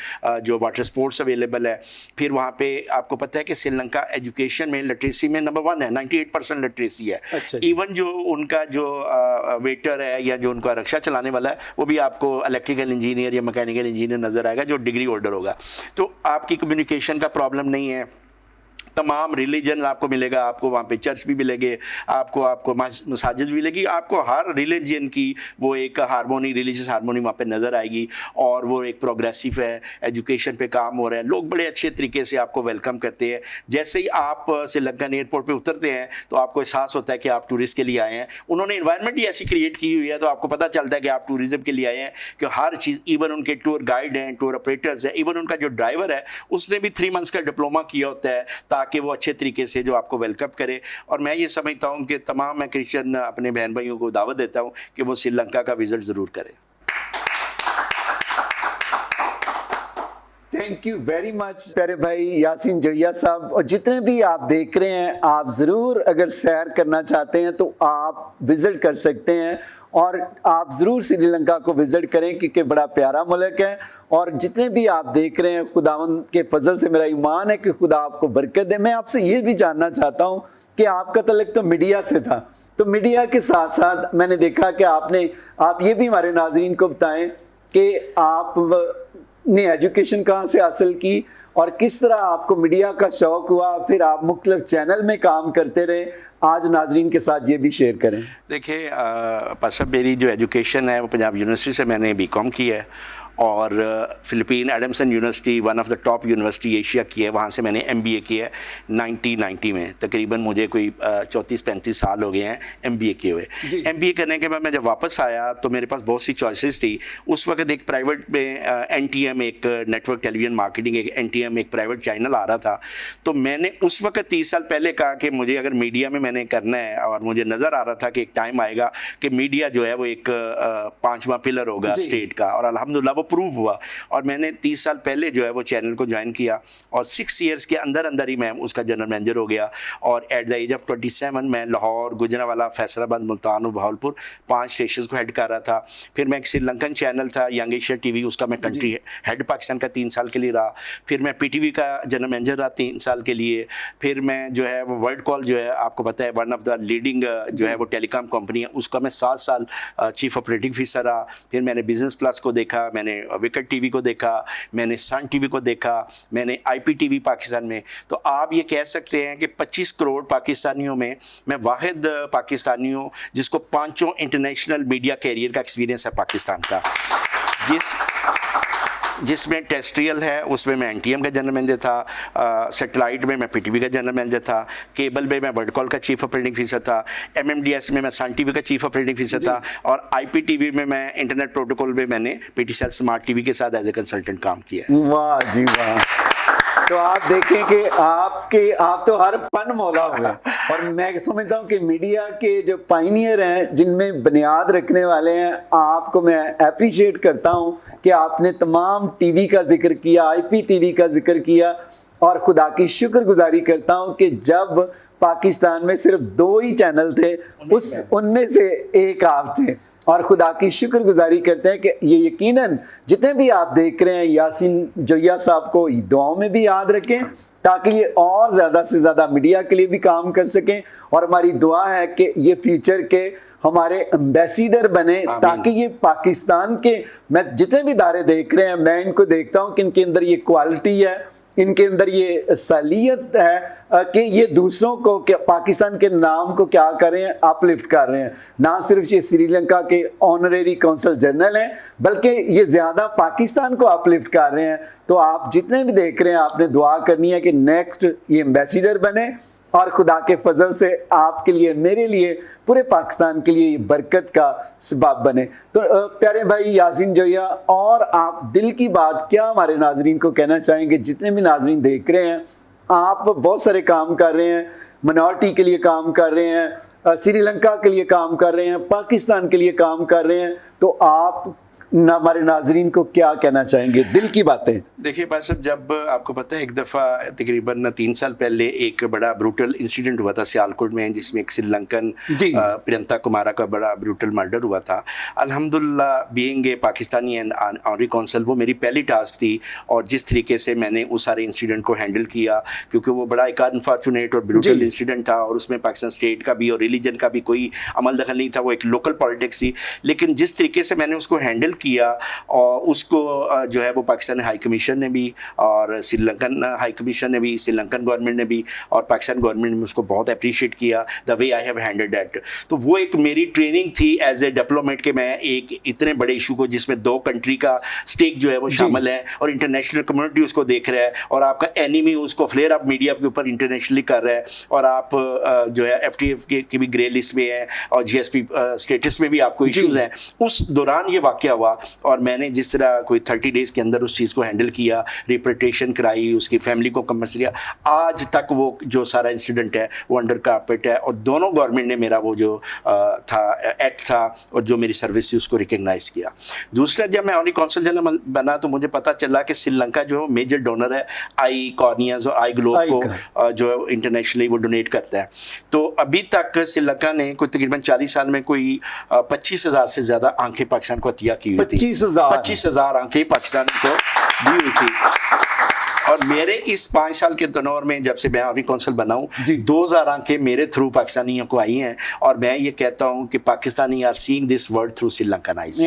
जो वाटर स्पोर्ट्स अवेलेबल है। फिर वहाँ पे आपको पता है कि श्रीलंका एजुकेशन में, लिटरेसी में नंबर 1 है, 98% लिटरेसी है। अच्छा। इवन जो उनका जो वेटर है या जो उनका रक्षा चलाने वाला है वो भी आपको इलेक्ट्रिकल इंजीनियर या मैकेनिकल इंजीनियर नज़र आएगा जो डिग्री होल्डर होगा। तो आपकी कम्युनिकेशन का प्रॉब्लम नहीं है। तमाम रिलीजन आपको मिलेगा, आपको वहाँ पे चर्च भी मिलेंगे, आपको मसाजिद भी मिलेगी, आपको हर रिलीजन की वो एक हारमोनी, रिलीजियस हारमोनी वहाँ पे नज़र आएगी। और वो एक प्रोग्रेसिव है, एजुकेशन पे काम हो रहा है, लोग बड़े अच्छे तरीके से आपको वेलकम करते हैं। जैसे ही आप श्रीलंकन एयरपोर्ट पे उतरते हैं तो आपको एहसास होता है कि आप टूरिस्ट के लिए आए हैं। उन्होंने इन्वायरमेंट ही ऐसी क्रिएट की हुई है तो आपको पता चलता है कि आप टूरिज़्म के लिए आए हैं, कि हर चीज़, इवन उनके टूर गाइड हैं, टूर ऑपरेटर्स हैं, इवन उनका जो ड्राइवर है उसने भी 3 मंथ्स का डिप्लोमा किया होता है ताकि वो अच्छे तरीके से जो आपको वेलकम करे। और मैं ये समझता हूँ कि तमाम मैं क्रिश्चियन अपने बहन भाइयों को दावत देता हूँ कि वो श्रीलंका का विजिट ज़रूर करें। थैंक यू वेरी मच प्यारे भाई यासीन जोया साहब। और जितने भी आप देख रहे हैं, आप ज़रूर अगर सैर करना चाहते हैं तो आप विज़िट कर सकते हैं, और आप ज़रूर श्रीलंका को विज़िट करें क्योंकि बड़ा प्यारा मुल्क है। और जितने भी आप देख रहे हैं, खुदावंद के फजल से मेरा ईमान है कि खुदा आपको बरकत दे। मैं आपसे ये भी जानना चाहता हूँ कि आपका तल्लुक तो मीडिया से था, तो मीडिया के साथ साथ मैंने देखा कि आप ये भी हमारे नाज़रीन को बताएं कि आपने एजुकेशन कहाँ से हासिल की और किस तरह आपको मीडिया का शौक़ हुआ, फिर आप मुख्तलिफ चैनल में काम करते रहे। आज नाजरीन के साथ ये भी शेयर करें। देखिए पासा, मेरी जो एजुकेशन है वो पंजाब यूनिवर्सिटी से मैंने BCom की है, और Philippine Adamson university, one of the top university Asia की है, वहाँ से मैंने MBA किया है 1990 में। तकरीबन मुझे कोई 34-35 साल हो गए हैं MBA किए हुए। MBA करने के बाद मैं जब वापस आया तो मेरे पास बहुत सी चॉइसेस थी। उस वक्त एक प्राइवेट में NTM, एक नेटवर्क टेलीविज़न मार्केटिंग, एक NTM एक प्राइवेट चैनल आ रहा था। तो मैंने उस वक्त 30 साल पहले कहा कि मुझे अगर मीडिया में मैंने करना है, और मुझे नज़र आ रहा था कि एक टाइम आएगा कि मीडिया जो है वो एक 5वां पिलर होगा स्टेट का, और अल्हम्दुलिल्लाह वो प्रूव हुआ। और मैंने 30 साल पहले जो है वो चैनल को ज्वाइन किया, और 6 ईयर्स के अंदर ही मैं उसका जनरल मैनेजर हो गया। और एट द एज ऑफ 27 मैं लाहौर, गुजरांवाला, फैसलाबाद, मुल्तान और बहावलपुर 5 स्टेशन को हेड कर रहा था। फिर मैं एक श्रीलंकन चैनल था यंग एशिया TV, उसका मैं कंट्री हेड पाकिस्तान का 3 साल के लिए रहा। फिर मैं PTV का जनरल मैनेजर रहा 3 साल के लिए। फिर मैं जो है वो वर्ल्ड कॉल जो है आपको पता है वन ऑफ द लीडिंग जो है वो टेलीकॉम कंपनी है, उसका मैं 7 साल चीफ ऑपरेटिंग ऑफिसर रहा। फिर मैंने बिजनेस प्लस को देखा, मैंने विकेट TV को देखा, मैंने सन TV को देखा, मैंने IPTV पाकिस्तान में। तो आप ये कह सकते हैं कि 25 करोड़ पाकिस्तानियों में मैं वाहिद पाकिस्तानी हूँ जिसको 5 इंटरनेशनल मीडिया कैरियर का एक्सपीरियंस है पाकिस्तान का। जिसमें टेरेस्ट्रियल है उसमें मैं NTM का जनरल मैनेजर था, सेटेलाइट में मैं PTV का जनरल मैनेजर था, केबल में मैं वर्ल्ड कॉल का चीफ ऑपरेटिंग ऑफिसर था, MMDS में मैं सन TV का चीफ ऑपरेटिंग ऑफिसर था, और IPTV में मैं इंटरनेट प्रोटोकॉल में मैंने PTCL स्मार्ट TV के साथ एज ए कंसल्टेंट काम किया। वाह जी वाह। तो आप देखें कि आप तो हर फन मौला हुए। और मैं समझता हूँ कि मीडिया के जो पायनियर हैं, जिनमें बुनियाद रखने वाले हैं, आपको मैं अप्रिशिएट करता हूँ कि आपने तमाम TV का जिक्र किया, IPTV का जिक्र किया, और खुदा की शुक्रगुजारी करता हूँ कि जब पाकिस्तान में सिर्फ 2 ही चैनल थे, उनमें से एक आप थे। और खुदा की शुक्रगुजारी करते हैं कि ये यकीनन जितने भी आप देख रहे हैं, यासीन जोया साहब को दुआओं में भी याद रखें ताकि ये और ज़्यादा से ज़्यादा मीडिया के लिए भी काम कर सकें। और हमारी दुआ है कि ये फ्यूचर के हमारे एम्बेसडर बने, ताकि ये पाकिस्तान के, मैं जितने भी इदारे देख रहे हैं, मैं इनको देखता हूँ कि इनके अंदर ये क्वालिटी है, इनके अंदर ये सलीयत है कि ये दूसरों को पाकिस्तान के नाम को क्या कर रहे हैं, अपलिफ्ट कर रहे हैं। ना सिर्फ ये श्रीलंका के ऑनरेरी कौंसल जनरल हैं, बल्कि ये ज़्यादा पाकिस्तान को अपलिफ्ट कर रहे हैं। तो आप जितने भी देख रहे हैं, आपने दुआ करनी है कि नेक्स्ट ये एम्बेसडर बने और खुदा के फजल से आपके लिए, मेरे लिए, पूरे पाकिस्तान के लिए ये बरकत का सबब बने। तो प्यारे भाई यासीन जोया, और आप दिल की बात क्या हमारे नाजरीन को कहना चाहेंगे? जितने भी नाजरीन देख रहे हैं, आप बहुत सारे काम कर रहे हैं, मिनॉरिटी के लिए काम कर रहे हैं, श्रीलंका के लिए काम कर रहे हैं, पाकिस्तान के लिए काम कर रहे हैं, तो आप हमारे नाजरीन को क्या कहना चाहेंगे, दिल की बातें? देखिए भाई साहब, जब आपको पता है एक दफ़ा तकरीबन 3 साल पहले एक बड़ा ब्रूटल इंसिडेंट हुआ था सियालकोट में, जिसमें एक श्रीलंकन प्रियंका कुमारा का बड़ा ब्रूटल मर्डर हुआ था। अल्हम्दुलिल्लाह being a Pakistani and honorary consul, वो मेरी पहली टास्क थी। और जिस तरीके से मैंने उस सारे इंसिडेंट को हैंडल किया, क्योंकि वो बड़ा एक अनफॉर्चुनेट और ब्रूटल इंसिडेंट था, और उसमें पाकिस्तान स्टेट का भी और रिलीजन का भी कोई अमल दखल नहीं था, वो एक लोकल पॉलिटिक्स थी। लेकिन जिस तरीके से मैंने उसको हैंडल किया, और उसको जो है वो पाकिस्तान हाई कमीशन ने भी और श्रीलंकन हाई कमीशन ने भी, श्रीलंकन गवर्नमेंट ने भी और पाकिस्तान गवर्नमेंट ने उसको बहुत अप्रिशिएट किया, the way I have handled that. तो वो एक मेरी ट्रेनिंग थी एज ए डिप्लोमेट कि मैं एक इतने बड़े इशू को, जिसमें 2 कंट्री का स्टेक जो है वो शामिल है और इंटरनेशनल कम्युनिटी उसको देख रहा है, और आपका एनिमी उसको फ्लेयर अप मीडिया के ऊपर इंटरनेशनली कर रहा है, और आप जो है FTF की भी ग्रे लिस्ट में है और GSP स्टेटस में भी आपको इश्यूज हैं। उस दौरान ये वाक़या हुआ, और मैंने जिस तरह कोई 30 डेज़ के अंदर उस चीज़ को हैंडल किया, रिप्रेटेशन कराई, उसकी फैमिली को कम्पनसेट किया, आज तक वो जो सारा इंसिडेंट है वो अंडर कारपेट है, और दोनों गवर्नमेंट ने मेरा वो जो था एक्ट था और जो मेरी सर्विस थी उसको रिकग्नाइज़ किया। दूसरा, जब मैं ऑनरी कौंसल जनरल बना तो मुझे पता चला कि श्रीलंका जो मेजर डोनर है आई कॉर्नियाज और आई ग्लोब को जो इंटरनेशनली वो डोनेट करता है। तो अभी तक श्रीलंका ने कोई तकरीबन 40 साल में कोई 25,000 से ज़्यादा आंखें पाकिस्तान को हत्या की हुई थी। 25,000 आंखें पाकिस्तान को दी हुई थी। और मेरे इस 5 साल के तनौर में, जब से मैं ऑनरी कौंसल बना हूँ, 2000 आंखें मेरे थ्रू पाकिस्तानियों को आई हैं, और मैं ये कहता हूँ कि Pakistani are seeing this world through Sri Lankan eyes.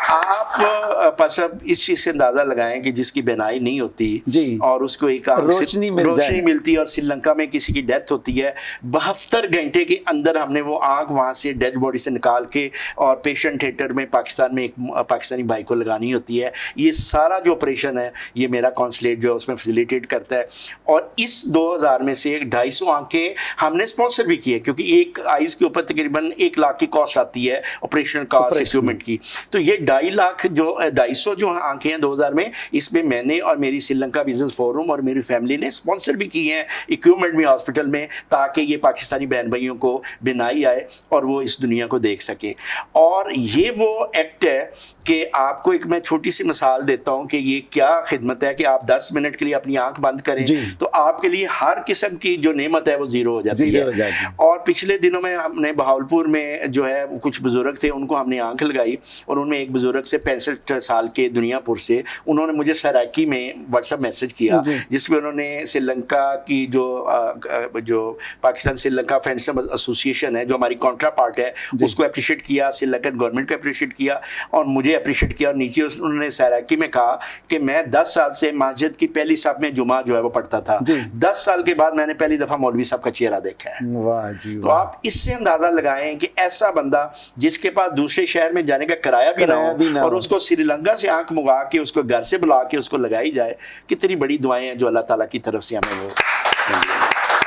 आप सब इस चीज़ से अंदाज़ा लगाएं कि जिसकी बेनाई नहीं होती और उसको एक रोशनी मिलती है, और श्रीलंका में किसी की डेथ होती है, 72 घंटे के अंदर हमने वो आँख वहाँ से डेड बॉडी से निकाल के और पेशेंट थिएटर में पाकिस्तान में एक पाकिस्तानी भाई को लगानी होती है। ये सारा जो ऑपरेशन है ये मेरा कॉन्सुलेट जो है उसमें फैसिलिटेट करता है। और इस 2000 में से 250 आंखें हमने स्पॉन्सर भी की है, क्योंकि एक आइज के ऊपर तकरीबन 1 लाख की कॉस्ट आती है ऑपरेशनल कॉस्ट इक्विपमेंट की। तो ये 2.5 लाख जो 250 जो आंखें हैं 2000 में, इसमें मैंने और मेरी श्रीलंका बिजनेस फोरम और मेरी फैमिली ने स्पॉन्सर भी की हैं इक्विपमेंट में हॉस्पिटल में, ताकि ये पाकिस्तानी बहन भाइयों को बिनाई आए और वो इस दुनिया को देख सकें। और ये वो एक्ट है कि आपको एक मैं छोटी सी मिसाल देता हूँ कि ये क्या खिदमत है कि आप 10 मिनट के लिए अपनी आंख बंद करें तो आपके लिए हर किस्म की जो नेमत है वो जीरो हो जाती है। और पिछले दिनों में हमने बहावलपुर में जो है कुछ बुजुर्ग थे, उनको हमने आंख लगाई, और उनमें एक बुजुर्ग से 65 साल के दुनियापुर से, उन्होंने मुझे सराकी में व्हाट्सएप मैसेज किया जिसमें उन्होंने श्रीलंका की जो पाकिस्तान श्रीलंका फ्रेंड्स एसोसिएशन है जो हमारी कॉन्ट्रा पार्ट है उसको अप्रिशिएट किया, श्रीलंकन गवर्नमेंट को अप्रिशिएट किया और मुझे अप्रिशिएट किया। और नीचे उन्होंने सराकी में कहा कि मैं 10 साल से मस्जिद की पहली साहब में जुमा जो है वो पढ़ता था, 10 साल के बाद मैंने पहली दफा मौलवी साहब का चेहरा देखा है। वाह जी, तो आप इससे अंदाजा लगाएं कि ऐसा बंदा जिसके पास दूसरे शहर में जाने का किराया भी ना हो और उसको श्रीलंका से आंख मंगा के उसको घर से बुला के उसको लगाई जाए, कितनी बड़ी दुआएं हैं जो अल्लाह ताला की तरफ से हमें वो।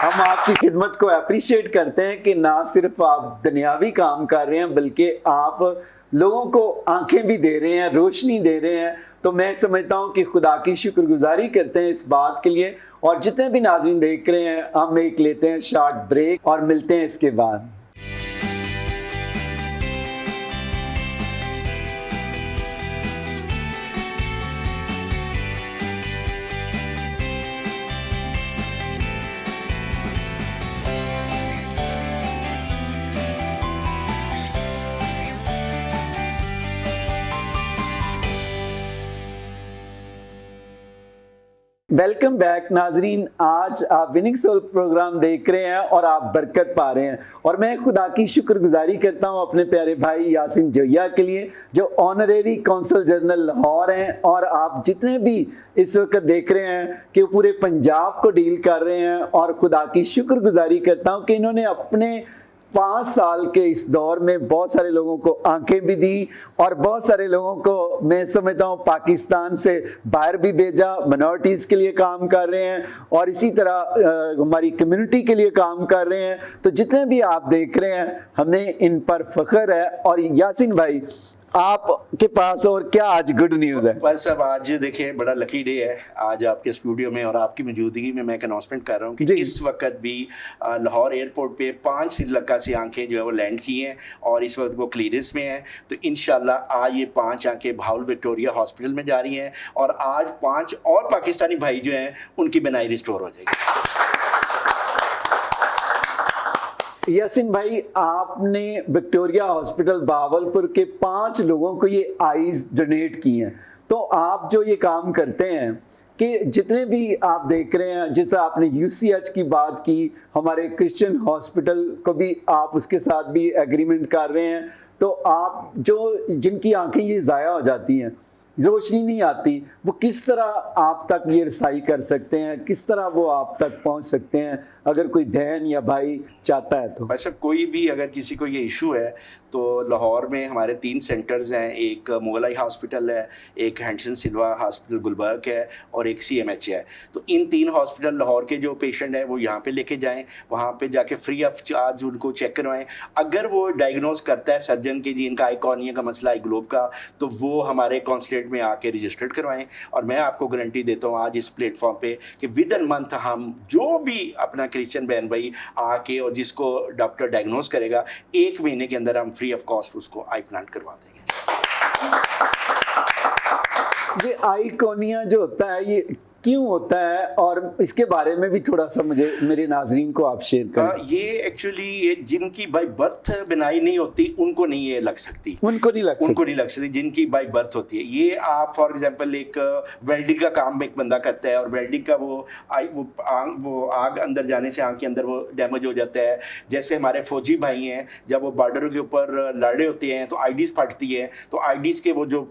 हम आपकी खिदमत को अप्रिशिएट करते हैं कि ना सिर्फ आप दुनियावी काम कर रहे हैं बल्कि आप लोगों को आंखें भी दे रहे हैं, रोशनी दे रहे हैं। तो मैं समझता हूं कि खुदा की शुक्रगुजारी करते हैं इस बात के लिए। और जितने भी नाज़रीन देख रहे हैं, हम एक लेते हैं शॉर्ट ब्रेक और मिलते हैं इसके बाद। वेलकम बैक नाजरीन, आज आप विनिंग सोल प्रोग्राम देख रहे हैं और आप बरकत पा रहे हैं। और मैं खुदा की शुक्रगुजारी करता हूं अपने प्यारे भाई यासीन जोया के लिए जो ऑनरेरी कौंसल जनरल लाहौर हैं। और आप जितने भी इस वक्त देख रहे हैं कि वो पूरे पंजाब को डील कर रहे हैं, और खुदा की शुक्रगुजारी करता हूं कि इन्होंने अपने 5 साल के इस दौर में बहुत सारे लोगों को आंखें भी दी और बहुत सारे लोगों को मैं समझता हूँ पाकिस्तान से बाहर भी भेजा, माइनॉरिटीज़ के लिए काम कर रहे हैं और इसी तरह हमारी कम्युनिटी के लिए काम कर रहे हैं। तो जितने भी आप देख रहे हैं हमें इन पर फख्र है। और यासीन भाई आपके पास और क्या आज गुड न्यूज़ है? बस अब आज देखिए बड़ा लकी डे है आज आपके स्टूडियो में और आपकी मौजूदगी में मैं एक अनाउंसमेंट कर रहा हूँ कि जी। इस वक्त भी लाहौर एयरपोर्ट पे 5 श्रीलंका से आंखें जो है वो लैंड की हैं और इस वक्त वो क्लियरेंस में हैं। तो इंशाल्लाह आज ये 5 आंखें भावल विक्टोरिया हॉस्पिटल में जा रही हैं और आज 5 और पाकिस्तानी भाई जो हैं उनकी बनाई रिस्टोर हो जाएगी। यासीन भाई, आपने विक्टोरिया हॉस्पिटल बहावलपुर के 5 लोगों को ये आईज डोनेट की हैं। तो आप जो ये काम करते हैं कि जितने भी आप देख रहे हैं, जिस आपने यूसीएच की बात की, हमारे क्रिश्चियन हॉस्पिटल को भी आप उसके साथ भी एग्रीमेंट कर रहे हैं। तो आप जो जिनकी आंखें ये ज़ाया हो जाती हैं, रोशनी नहीं आती, वो किस तरह आप तक ये रसाई कर सकते हैं, किस तरह वो आप तक पहुंच सकते हैं अगर कोई बहन या भाई चाहता है तो? वैसे कोई भी अगर किसी को ये इशू है तो लाहौर में हमारे 3 सेंटर्स हैं, एक मुगलाई हॉस्पिटल है, एक हैंडसन सिल्वा हॉस्पिटल गुलबर्ग है और एक CMH है। तो इन 3 हॉस्पिटल लाहौर के जो पेशेंट हैं वो यहाँ पे लेके जाएं, वहाँ पे जाके फ्री ऑफ चार्ज उनको चेक करवाएं। अगर वो डायग्नोज करता है सर्जन के जी इनका आई कॉर्निया का मसला आई ग्लोब का, तो वो हमारे कॉन्सुलेट में आके रजिस्टर्ड करवाएं। और मैं आपको गारंटी देता हूँ आज इस प्लेटफॉर्म पे कि विद इन मंथ हम जो भी अपना क्रिश्चियन बहन भाई आके और जिसको डॉक्टर डायग्नोज करेगा 1 महीने के अंदर हम फ्री ऑफ कॉस्ट उसको आई प्लांट करवा देंगे। ये आई कॉर्निया जो होता है ये क्यों होता है और इसके बारे में भी थोड़ा सा मुझे मेरे नाजरीन को आप शेयर करें। ये एक्चुअली जिनकी बाय बर्थ बिनाई नहीं होती उनको नहीं ये लग सकती, उनको नहीं लग सकती जिनकी बाय बर्थ होती है। ये आप फॉर एग्जांपल एक वेल्डिंग का काम एक बंदा करता है और वेल्डिंग का वो आग अंदर जाने से आंख के अंदर वो डैमेज हो जाता है। जैसे हमारे फौजी भाई हैं जब वो बॉर्डर के ऊपर लड़ रहे होते हैं तो आईडीज फटती है, तो आईडीज के वो जो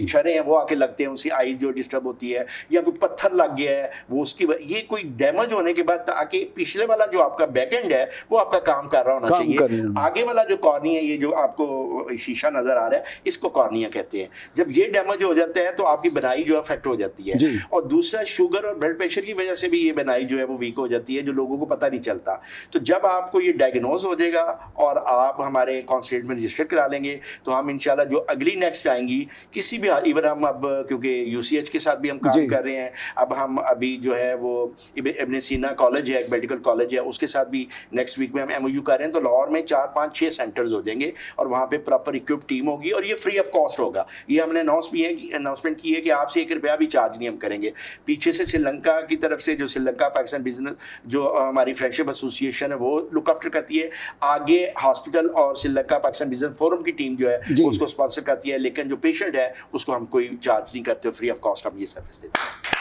छरे हैं वो आके लगते हैं, उससे आई जो डिस्टर्ब होती है, या कोई पत्थर लग गया है वो उसकी ये कोई डैमेज होने के बाद ताकि पिछले वाला जो आपका बैक एंड है वो आपका काम कर रहा होना चाहिए। आगे वाला जो कॉर्निया ये जो आपको शीशा नजर आ रहा है इसको कॉर्निया कहते हैं। जब ये डैमेज हो जाता है तो आपकी बनाई जो अफेक्ट हो जाती है। और दूसरा शुगर और ब्लड प्रेशर की वजह से भी ये बनाई जो है वो वीक हो जाती है, जो लोगों को पता नहीं चलता। तो जब आपको ये डायग्नोज हो जाएगा और आप हमारे कॉन्सल्टेंट में रजिस्टर करा लेंगे तो हम इंशाल्लाह जो अगली नेक्स्ट आएंगी किसी भी इवन हम अब क्योंकि यूसीएच के साथ भी हम काम कर रहे हैं, अब हम अभी जो है वो इब्न सीना कॉलेज है, एक मेडिकल कॉलेज है, उसके साथ भी नेक्स्ट वीक में हम MOU कर रहे हैं। तो लाहौर में 4, 5, 6 सेंटर्स हो जाएंगे और वहाँ पे प्रॉपर इक्विप्ड टीम होगी और ये फ्री ऑफ कॉस्ट होगा। ये हमने अनाउंसमेंट की है कि आपसे 1 रुपया भी चार्ज नहीं हम करेंगे। पीछे से श्रीलंका की तरफ से जो श्रीलंका पाकिस्तान बिजनेस जो हमारी फ्रेंडशिप एसोसिएशन है वो लुक आफ्टर करती है। आगे हॉस्पिटल और श्रीलंका पाकिस्तान बिजनेस फोरम की टीम जो है उसको स्पॉन्सर करती है, लेकिन जो पेशेंट है उसको हम कोई चार्ज नहीं करते, फ्री ऑफ कॉस्ट हम ये सर्विस देते हैं।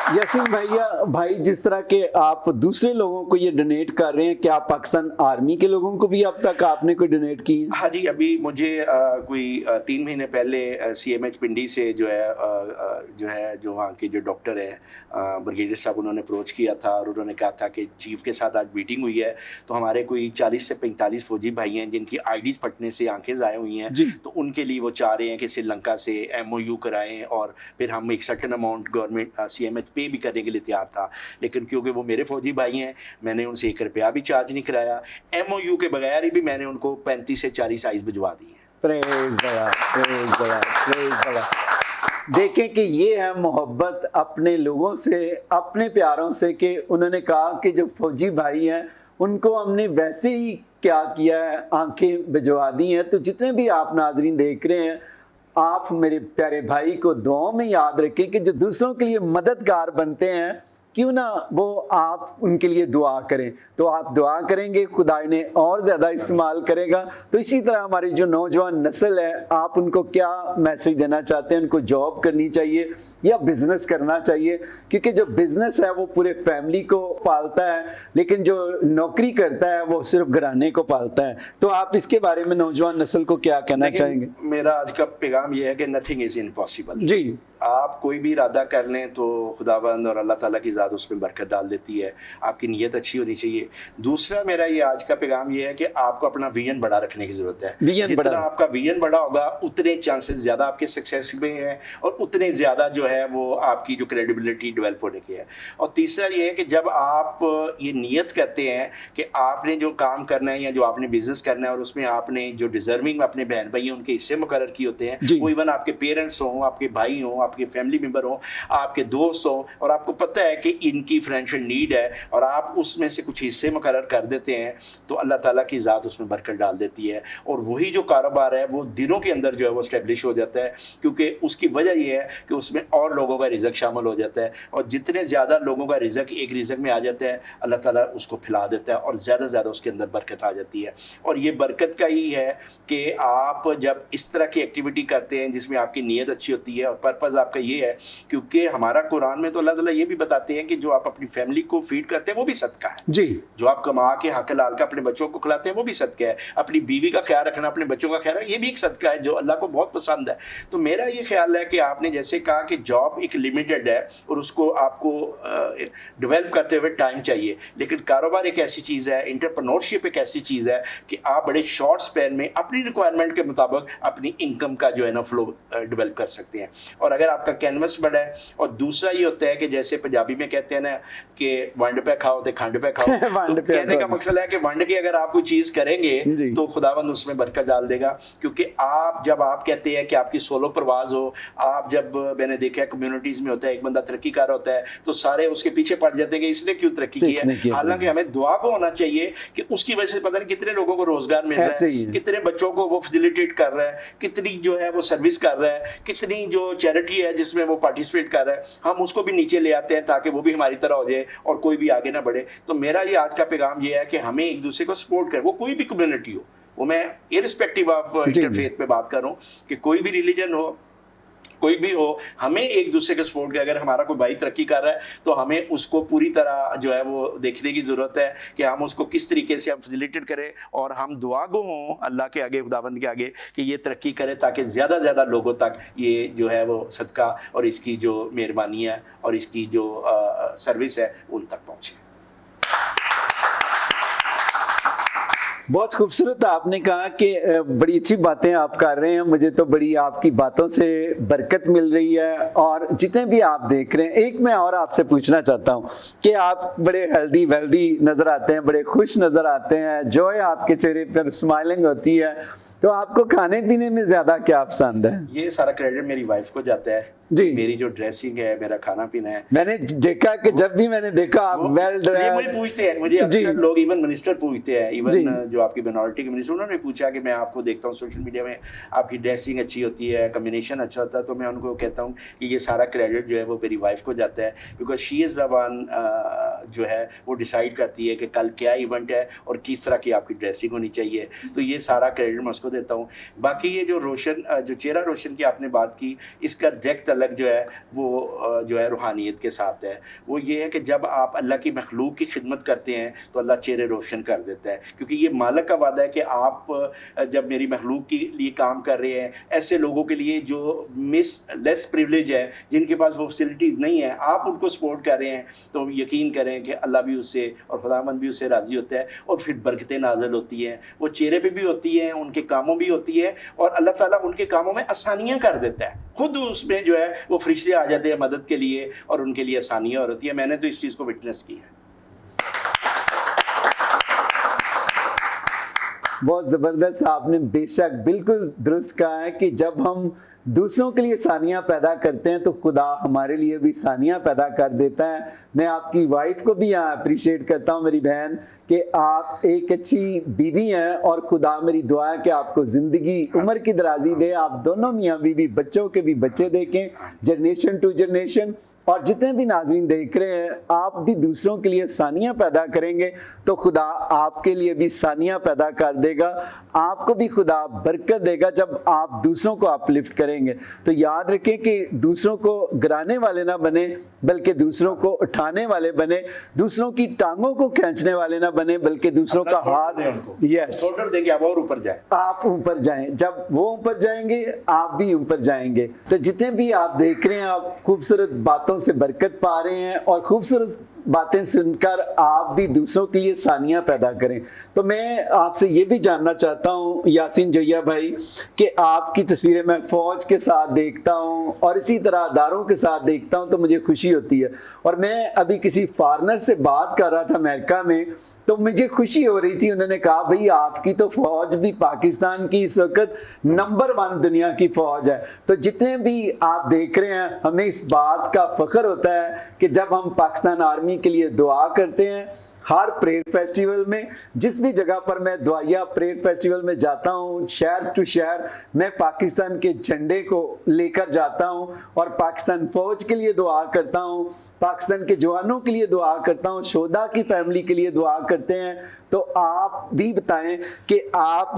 यासीन भैया भाई, जिस तरह के आप दूसरे लोगों को ये डोनेट कर रहे हैं, क्या पाकिस्तान आर्मी के लोगों को भी अब तक आपने कोई डोनेट की है? हाँ जी, अभी मुझे कोई 3 महीने पहले CMH पिंडी से जो वहाँ के जो डॉक्टर हैं ब्रिगेडियर साहब, उन्होंने अप्रोच किया था और उन्होंने कहा था कि चीफ के साथ आज मीटिंग हुई है तो हमारे कोई 40 से 45 फौजी भाई हैं जिनकी आईडीज फटने से आंखें ज़ाया हुई हैं, तो उनके लिए वो चाह रहे हैं कि श्रीलंका से MOU कराएं और फिर हम एक सर्टेन अमाउंट गवर्नमेंट CMH पे भी करने के लिए तैयार था। लेकिन क्योंकि वो मेरे फौजी भाई हैं मैंने उनसे 1 रुपया भी चार्ज नहीं कराया। MOU के बगैर ही भी मैंने उनको 35 से 40 आइस भिजवा दी हैं। Praise God, praise God, praise God. देखें कि ये है मोहब्बत अपने लोगों से, अपने प्यारों से, कि उन्होंने कहा कि जो फौजी भाई हैं उनको हमने वैसे ही क्या किया है, आंखें भिजवा दी हैं। तो जितने भी आप नाजरीन देख रहे हैं, आप मेरे प्यारे भाई को दुआओं में याद रखें कि जो दूसरों के लिए मददगार बनते हैं, क्यों ना वो आप उनके लिए दुआ करें। तो आप दुआ करेंगे, खुदा इन्हें और ज़्यादा इस्तेमाल करेगा। तो इसी तरह हमारी जो नौजवान नस्ल है, आप उनको क्या मैसेज देना चाहते हैं? उनको जॉब करनी चाहिए या बिज़नेस करना चाहिए? क्योंकि जो बिज़नेस है वो पूरे फैमिली को पालता है, लेकिन जो नौकरी करता है वो सिर्फ घराने को पालता है। तो आप इसके बारे में नौजवान नस्ल को क्या कहना चाहेंगे? मेरा आज का पैगाम ये है कि नथिंग इज़ इम्पॉसिबल। जी, आप कोई भी इरादा कर लें तो खुदाबंद और अल्लाह ताला की ज़ात उसमें बरकत डाल देती है। आपकी नीयत अच्छी होनी चाहिए। दूसरा मेरा ये आज का पैगाम ये है कि आपको अपना विजन बड़ा रखने की ज़रूरत है। जितना आपका विजन बड़ा होगा उतने चांसेस ज़्यादा आपके सक्सेस में हैं और उतने ज़्यादा जो है वो आपकी जो क्रेडिबिलिटी डेवलप होने की है। और तीसरा ये है कि जब आप ये नियत करते हैं कि आपने जो काम करना है या जो आपने बिजनेस करना है और उसमें आपने जो डिजर्विंग अपने बहन भाई उनके हिस्से मुकर्रर किए होते हैं, वो इवन आपके पेरेंट्स हों, आपके भाई हों, आपके फैमिली मेम्बर हों, आपके दोस्त हों, और आपको पता है कि इनकी फाइनेंशियल नीड है और आप उसमें से कुछ हिस्से मुकर्रर कर देते हैं, तो अल्लाह ताला की ज़ात उसमें बरकत डाल देती है और वही जो कारोबार है वो दिनों के अंदर जो है वो स्टैब्लिश हो जाता है, क्योंकि उसकी वजह ये है कि उसमें और लोगों का रिज़्क शामिल हो जाता है और जितने ज़्यादा लोगों का रिज़्क एक रिज़्क में आ जाता है अल्लाह ताला उसको फैला देता है और ज़्यादा से ज़्यादा उसके अंदर बरकत आ जाती है। और ये बरकत का ही है कि आप जब इस तरह की एक्टिविटी करते हैं जिसमें आपकी नीयत अच्छी होती है और पर्पज़ आपका ये है, क्योंकि हमारा कुरान में तो अल्लाह ताला ये भी बताते हैं कि जो आप अपनी फैमिली को फीड करते हैं वो भी सदका है जी। जो आप कमा के हक हलाल का अपने बच्चों को खिलाते हैं वो भी सदका है। अपनी बीवी का ख्याल रखना, अपने बच्चों का ख्याल रखना, ये भी एक सदका है जो अल्लाह को बहुत पसंद है। तो मेरा ये ख्याल है कि आपने जैसे कहा कि जॉब एक लिमिटेड है और उसको आपको डेवलप करते हुए टाइम चाहिए, लेकिन कारोबार एक ऐसी चीज़ है, एंटरप्रेन्योरशिप एक ऐसी चीज़ है कि आप बड़े शॉर्ट स्पैन में अपनी रिक्वायरमेंट के मुताबिक अपनी इनकम का जो है ना फ्लो डेवलप कर सकते हैं। और अगर आपका कैनवस बड़ा है, और दूसरा ये होता है कि जैसे पंजाबी में कहते हैं ना कि वंड पे खाओ तो खंड पे खाओ तो कहने का मकसद है कि वंड की अगर आप कोई चीज़ करेंगे तो खुदावंद उसमें बरकत डाल देगा। क्योंकि जब आप कहते हैं कि आपकी सोलो प्रवाज हो, आप जब मैंने देखा है कम्युनिटीज़ में होता है एक बंदा तरक्की कर होता है तो सारे उसके पीछे पड़ जाते हैं कि इसने क्यों तरक्की की है। हालांकि हमें दुआ को होना चाहिए कि उसकी वजह से पता नहीं कितने लोगों को रोजगार मिल रहा है, कितने बच्चों को वो फैसिलिटेट कर रहा है, कितनी जो है वो सर्विस कर रहा है, कितनी जो चैरिटी है जिसमें वो पार्टिसिपेट कर रहा है, हम उसको भी नीचे ले आते हैं ताकि वो भी हमारी तरह हो जाए और कोई भी आगे ना बढ़े। तो मेरा ये आज का पैगाम ये है कि हमें एक दूसरे को सपोर्ट करें, वो कोई भी कम्युनिटी हो, वो मैं इररिस्पेक्टिव ऑफ इंटरफेथ पे बात कर रहा हूँ कि कोई भी रिलीजन हो, कोई भी हो, हमें एक दूसरे के सपोर्ट के, अगर हमारा कोई भाई तरक्की कर रहा है तो हमें उसको पूरी तरह जो है वो देखने की ज़रूरत है कि हम उसको किस तरीके से हम फैसिलिटेट करें और हम दुआ गो हों अल्लाह के आगे, खुदाबंद के आगे कि ये तरक्की करे ताकि ज़्यादा से ज़्यादा लोगों तक ये जो है वो सदका और इसकी जो मेहरबानी है और इसकी जो सर्विस है उन तक पहुँचे। बहुत खूबसूरत आपने कहा कि बड़ी अच्छी बातें आप कर रहे हैं, मुझे तो बड़ी आपकी बातों से बरकत मिल रही है। और जितने भी आप देख रहे हैं, एक मैं और आपसे पूछना चाहता हूं कि आप बड़े हेल्दी वेल्दी नज़र आते हैं, बड़े खुश नज़र आते हैं, जॉय आपके चेहरे पर स्माइलिंग होती है, तो आपको खाने पीने में ज़्यादा क्या पसंद है? ये सारा क्रेडिट मेरी वाइफ को जाता है जी। मेरी जो ड्रेसिंग है, मेरा खाना पीना है, मैंने देखा कि जब भी मैंने देखा आप वेल ड्रेस्ड। मुझे पूछते हैं, मुझे अक्सर लोग इवन मिनिस्टर पूछते हैं, इवन जो आपकी मिनॉरिटी के मिनिस्टर, उन्होंने पूछा कि मैं आपको देखता हूँ सोशल मीडिया में, आपकी ड्रेसिंग अच्छी होती है, कम्बिनेशन अच्छा होता है, तो मैं उनको कहता हूँ कि ये सारा क्रेडिट जो है वो मेरी वाइफ को जाता है, because she is the one जो है वो डिसाइड करती है कि कल क्या इवेंट है और किस तरह की आपकी ड्रेसिंग होनी चाहिए, तो ये सारा क्रेडिट मैं उसको देता हूँ। बाकी ये जो चेहरा रोशन की आपने बात की, इसका डायरेक्ट अलग जो है वो जो है रूहानियत के साथ है। वो ये है कि जब आप अल्लाह की मखलूक की खिदमत करते हैं तो अल्लाह चेहरे रोशन कर देता है, क्योंकि ये मालिक का वादा है कि आप जब मेरी मखलूक के लिए काम कर रहे हैं, ऐसे लोगों के लिए जो लेस प्रिविलेज है, जिनके पास वो फैसिलिटीज़ नहीं है, आप उनको सपोर्ट कर रहे हैं, तो यकीन करें कि अल्लाह भी उससे और खुदावंद भी उससे राज़ी होता है और फिर बरकतें नाज़िल होती हैं, वो चेहरे पे भी होती हैं, उनके कामों भी होती है और अल्लाह ताला उनके कामों में आसानियाँ कर देता है, खुद उसमें जो है वो फरिश्ते आ जाते हैं मदद के लिए और उनके लिए आसानियाँ होती है। मैंने तो इस चीज़ को विटनेस की है। बहुत ज़बरदस्त, आपने बेशक बिल्कुल दुरुस्त कहा है कि जब हम दूसरों के लिए आसानियाँ पैदा करते हैं तो खुदा हमारे लिए भी आसानियाँ पैदा कर देता है। मैं आपकी वाइफ को भी यहाँ अप्रिशिएट करता हूँ, मेरी बहन, कि आप एक अच्छी बीवी हैं और खुदा मेरी दुआ है कि आपको ज़िंदगी उम्र की दराजी दे, आप दोनों मियाँ बीवी बच्चों के भी बच्चे देखें, जनरेशन टू जनरेशन। और जितने भी नाज़रीन देख रहे हैं, आप भी दूसरों के लिए आसानियाँ पैदा करेंगे तो खुदा आपके लिए भी आसानियाँ पैदा कर देगा, आपको भी खुदा बरकत देगा जब आप दूसरों को अपलिफ्ट करेंगे। तो याद रखें कि दूसरों को गिराने वाले ना बने, बल्कि दूसरों को उठाने वाले बने, दूसरों की टांगों को खींचने वाले ना बने, बल्कि दूसरों का हाथ देंगे, आप और ऊपर जाएं, आप ऊपर जाएं। जब वो ऊपर जाएंगे आप भी ऊपर जाएंगे। तो जितने भी आप देख रहे हैं, आप खूबसूरत बातों बातों से बरकत पा रहे हैं और खूबसूरत बातें सुनकर आप भी दूसरों के लिए सानियाँ पैदा करें। तो मैं आपसे ये भी जानना चाहता हूँ यासीन जोया भाई कि आपकी तस्वीरें मैं फ़ौज के साथ देखता हूँ और इसी तरह अदारों के साथ देखता हूँ तो मुझे खुशी होती है। और मैं अभी किसी फॉरेनर से बात कर रहा था अमेरिका में, तो मुझे खुशी हो रही थी, उन्होंने कहा भाई आपकी तो फ़ौज भी पाकिस्तान की इस वक्त नंबर 1 दुनिया की फ़ौज है। तो जितने भी आप देख रहे हैं हमें इस बात का फ़ख्र होता है कि जब हम पाकिस्तान आर्मी के लिए दुआ करते हैं, हर प्रेयर फेस्टिवल में, जिस भी जगह पर मैं दुआया प्रेयर फेस्टिवल में जाता हूँ, शहर टू शहर मैं पाकिस्तान के झंडे को लेकर जाता हूँ और पाकिस्तान फ़ौज के लिए दुआ करता हूँ, पाकिस्तान के जवानों के लिए दुआ करता हूँ, शोधा की फैमिली के लिए दुआ करते हैं। तो आप भी बताएं कि आप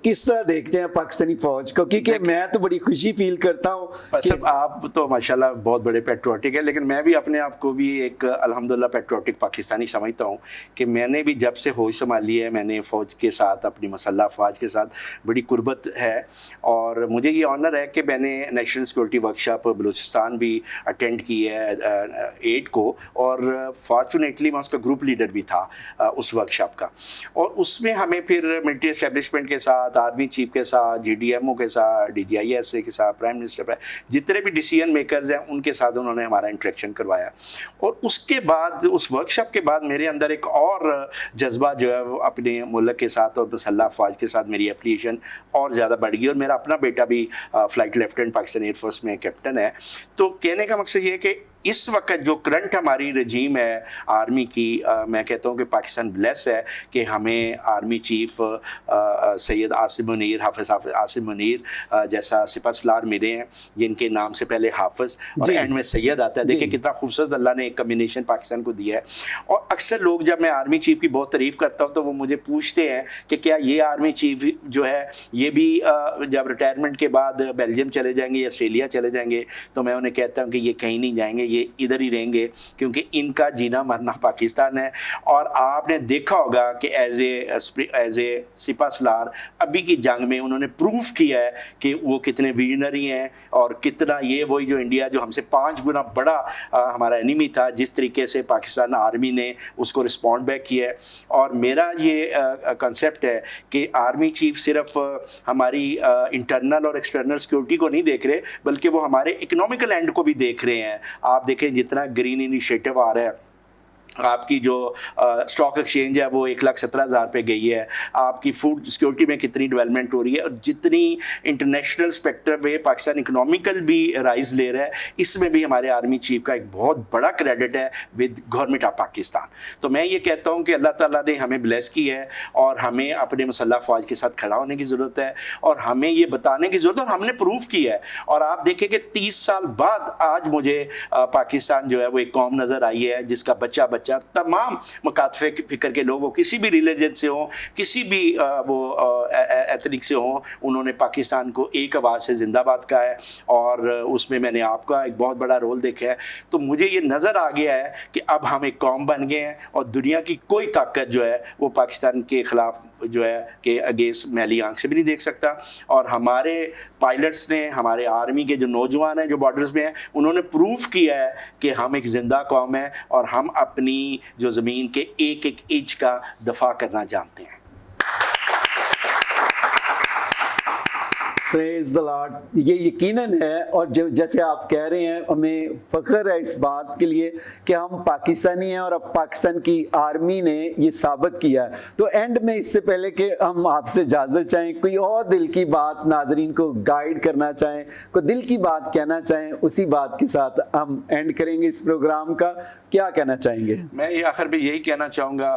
किस तरह देखते हैं पाकिस्तानी फ़ौज को, क्योंकि मैं तो बड़ी खुशी फील करता हूँ। सब आप तो माशाल्लाह बहुत बड़े पेट्रियाटिक है, लेकिन मैं भी अपने आप को भी एक अल्हम्दुलिल्लाह पेट्रियाटिक पाकिस्तानी समझता हूँ कि मैंने भी जब से होश संभाली है मैंने फ़ौज के साथ, अपनी मसल्ह अफवाज के साथ बड़ी कुर्बत है। और मुझे ये ऑनर है कि मैंने नेशनल सिक्योरिटी वर्कशॉप बलूचिस्तान भी अटेंड की है 8 को, और फॉर्चुनेटली मैं उसका ग्रुप लीडर भी था उस वर्कशॉप का। और उसमें हमें फिर मिलिट्री एस्टेब्लिशमेंट के साथ, आर्मी चीफ के साथ, GDMO के साथ, DGIS के साथ, प्राइम मिनिस्टर, जितने भी डिसीजन मेकर्स हैं उनके साथ उन्होंने हमारा इंटरेक्शन करवाया। और उसके बाद, उस वर्कशॉप के बाद मेरे अंदर एक और जज्बा जो है वो अपने मुल्क के साथ और मसल्ह अफवाज के साथ मेरी एफिलिएशन और ज़्यादा बढ़ गई। और मेरा अपना बेटा भी फ़्लाइट लेफ्टिनेंट पाकिस्तान एयरफोर्स में कैप्टन है। तो कहने का मकसद ये है कि इस वक्त जो करंट हमारी रजीम है आर्मी की, मैं कहता हूँ कि पाकिस्तान ब्लेस है कि हमें आर्मी चीफ सैयद आसिम मुनीर, हाफिज़ आसिम मुनीर जैसा सिपह सलार मिले हैं जिनके नाम से पहले हाफिज़ और एंड में सैयद आता है। देखिए कितना खूबसूरत अल्लाह ने एक कम्बिनेशन पाकिस्तान को दिया है। और अक्सर लोग, जब मैं आर्मी चीफ की बहुत तारीफ़ करता हूँ तो वो मुझे पूछते हैं कि क्या ये आर्मी चीफ जो है ये भी जब रिटायरमेंट के बाद बेल्जियम चले जाएंगे या ऑस्ट्रेलिया चले जाएंगे? तो मैं उन्हें कहता हूँ कि ये कहीं नहीं जाएंगे, ये इधर ही रहेंगे, क्योंकि इनका जीना मरना पाकिस्तान है। और आपने देखा होगा कि एज ए सिपह सलार अभी की जंग में उन्होंने प्रूफ किया है कि वो कितने विजनरी हैं और कितना ये वही जो इंडिया जो हमसे 5 गुना बड़ा हमारा एनिमी था, जिस तरीके से पाकिस्तान आर्मी ने उसको रिस्पॉन्ड बैक किया है। और मेरा ये कंसेप्ट है कि आर्मी चीफ सिर्फ हमारी इंटरनल और एक्सटर्नल सिक्योरिटी को नहीं देख रहे, बल्कि वो हमारे इकोनॉमिकल एंड को भी देख रहे हैं। आप देखें जितना ग्रीन इनिशिएटिव आ रहा है, आपकी जो स्टॉक एक्सचेंज है वो 1,17,000 पे गई है, आपकी फूड सिक्योरिटी में कितनी डेवलपमेंट हो रही है, और जितनी इंटरनेशनल स्पेक्ट्रम में पाकिस्तान इकोनॉमिकल भी राइज ले रहा है, इसमें भी हमारे आर्मी चीफ का एक बहुत बड़ा क्रेडिट है विद गवर्नमेंट ऑफ पाकिस्तान। तो मैं ये कहता हूँ कि अल्लाह ताला ने हमें ब्लेस की है और हमें अपने मसल्ह अफवाज के साथ खड़ा होने की ज़रूरत है और हमें ये बताने की ज़रूरत है, और हमने प्रूफ किया है। और आप देखें कि 30 साल बाद आज मुझे पाकिस्तान जो है वो एक कौम नज़र आई है जिसका बच्चा तमाम मकातफ़े फ़िक्र के लोग हो, किसी भी रिलीजन से हो, किसी भी वो एथनिक से हो, उन्होंने पाकिस्तान को एक आवाज़ से जिंदाबाद कहा है। और उसमें मैंने आपका एक बहुत बड़ा रोल देखा है। तो मुझे ये नज़र आ गया है कि अब हम एक कौम बन गए हैं और दुनिया की कोई ताकत जो है वो पाकिस्तान के ख़िलाफ़ जो है कि अगेंस्ट मैली आंख से भी नहीं देख सकता। और हमारे पायलट्स ने, हमारे आर्मी के जो नौजवान हैं जो बॉर्डर्स में हैं, उन्होंने प्रूफ किया है कि हम एक ज़िंदा कौम है और हम अपनी जो ज़मीन के एक एक इंच का दफा करना जानते हैं। प्रेज द लॉर्ड, ये यकीनन है। और जो जैसे आप कह रहे हैं, हमें फ़ख्र है इस बात के लिए कि हम पाकिस्तानी हैं और अब पाकिस्तान की आर्मी ने ये साबित किया है। तो एंड में, इससे पहले कि हम आपसे इजाज़त चाहें, कोई और दिल की बात नाजरीन को गाइड करना चाहें, कोई दिल की बात कहना चाहें, उसी बात के साथ हम एंड करेंगे इस प्रोग्राम का। क्या कहना चाहेंगे? मैं ये आखिर में यही कहना चाहूँगा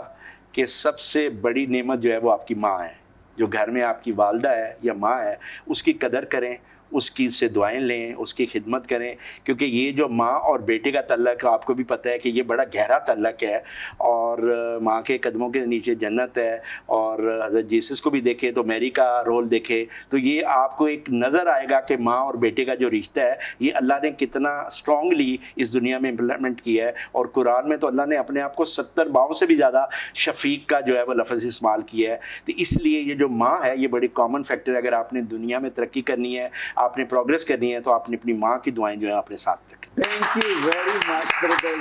कि सबसे बड़ी नेमत जो है वो आपकी माँ है। जो घर में आपकी वालदा है या माँ है, उसकी कदर करें, उसकी से दुआएं लें, उसकी खिदमत करें, क्योंकि ये जो माँ और बेटे का तल्लक आपको भी पता है कि ये बड़ा गहरा तल्लक है। और माँ के कदमों के नीचे जन्नत है। और हज़रत जीसस को भी देखें तो मैरी का रोल देखें तो ये आपको एक नज़र आएगा कि माँ और बेटे का जो रिश्ता है ये अल्लाह ने कितना स्ट्रॉन्गली इस दुनिया में इम्प्लीमेंट किया है। और कुरान में तो अल्लाह ने अपने आप को 70 बाव से भी ज़्यादा शफ़ीक का जो है वो लफ्ज़ इस्तेमाल किया है। तो इसलिए ये जो माँ है ये बड़ी कॉमन फैक्टर है। अगर आपने दुनिया में तरक्की करनी है, आपने प्रोग्रेस करनी है तो आपने अपनी माँ की दुआएं जो है अपने साथ रखें। Thank you very much brother.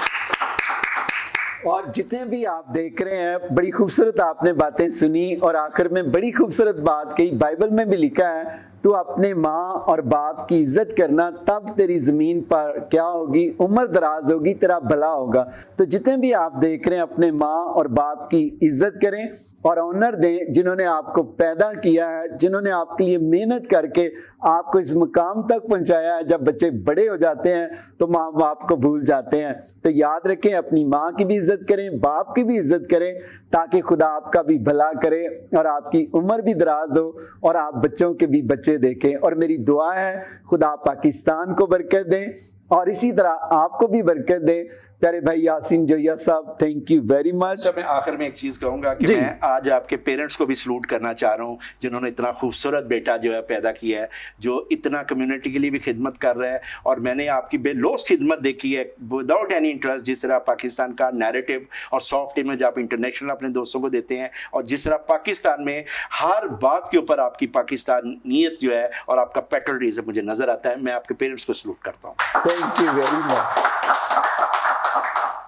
और जितने भी आप देख रहे हैं, बड़ी खूबसूरत आपने बातें सुनी और आखिर में बड़ी खूबसूरत बात कही। बाइबल में भी लिखा है, तू अपने माँ और बाप की इज्जत करना, तब तेरी ज़मीन पर क्या होगी, उम्र दराज होगी, तेरा भला होगा। तो जितने भी आप देख रहे हैं, अपने माँ और बाप की इज्जत करें और ऑनर दें, जिन्होंने आपको पैदा किया है, जिन्होंने आपके लिए मेहनत करके आपको इस मुकाम तक पहुंचाया है। जब बच्चे बड़े हो जाते हैं तो माँ बाप को भूल जाते हैं। तो याद रखें, अपनी माँ की भी इज्जत करें, बाप की भी इज्जत करें, ताकि खुदा आपका भी भला करे और आपकी उम्र भी दराज हो और आप बच्चों के भी बच्चे देखें। और मेरी दुआ है, खुदा पाकिस्तान को बरकत दें और इसी तरह आपको भी बरकत दे। प्यारे भाई यासीन जोया साहब, थैंक यू वेरी मच। अच्छा, मैं आखिर में एक चीज़ कहूँगा कि जी। मैं आज आपके पेरेंट्स को भी सलूट करना चाह रहा हूँ, जिन्होंने इतना खूबसूरत बेटा जो है पैदा किया है, जो इतना कम्युनिटी के लिए भी खिदमत कर रहा है। और मैंने आपकी बेलौस खिदमत देखी है विदाउट एनी इंटरेस्ट, जिस तरह पाकिस्तान का नैरेटिव और सॉफ्ट इमेज आप इंटरनेशनल अपने दोस्तों को देते हैं, और जिस तरह पाकिस्तान में हर बात के ऊपर आपकी पाकिस्तानियत जो है और आपका पैट्रियटिज्म मुझे नज़र आता है। मैं आपके पेरेंट्स को सलूट करता हूँ। Thank you very much,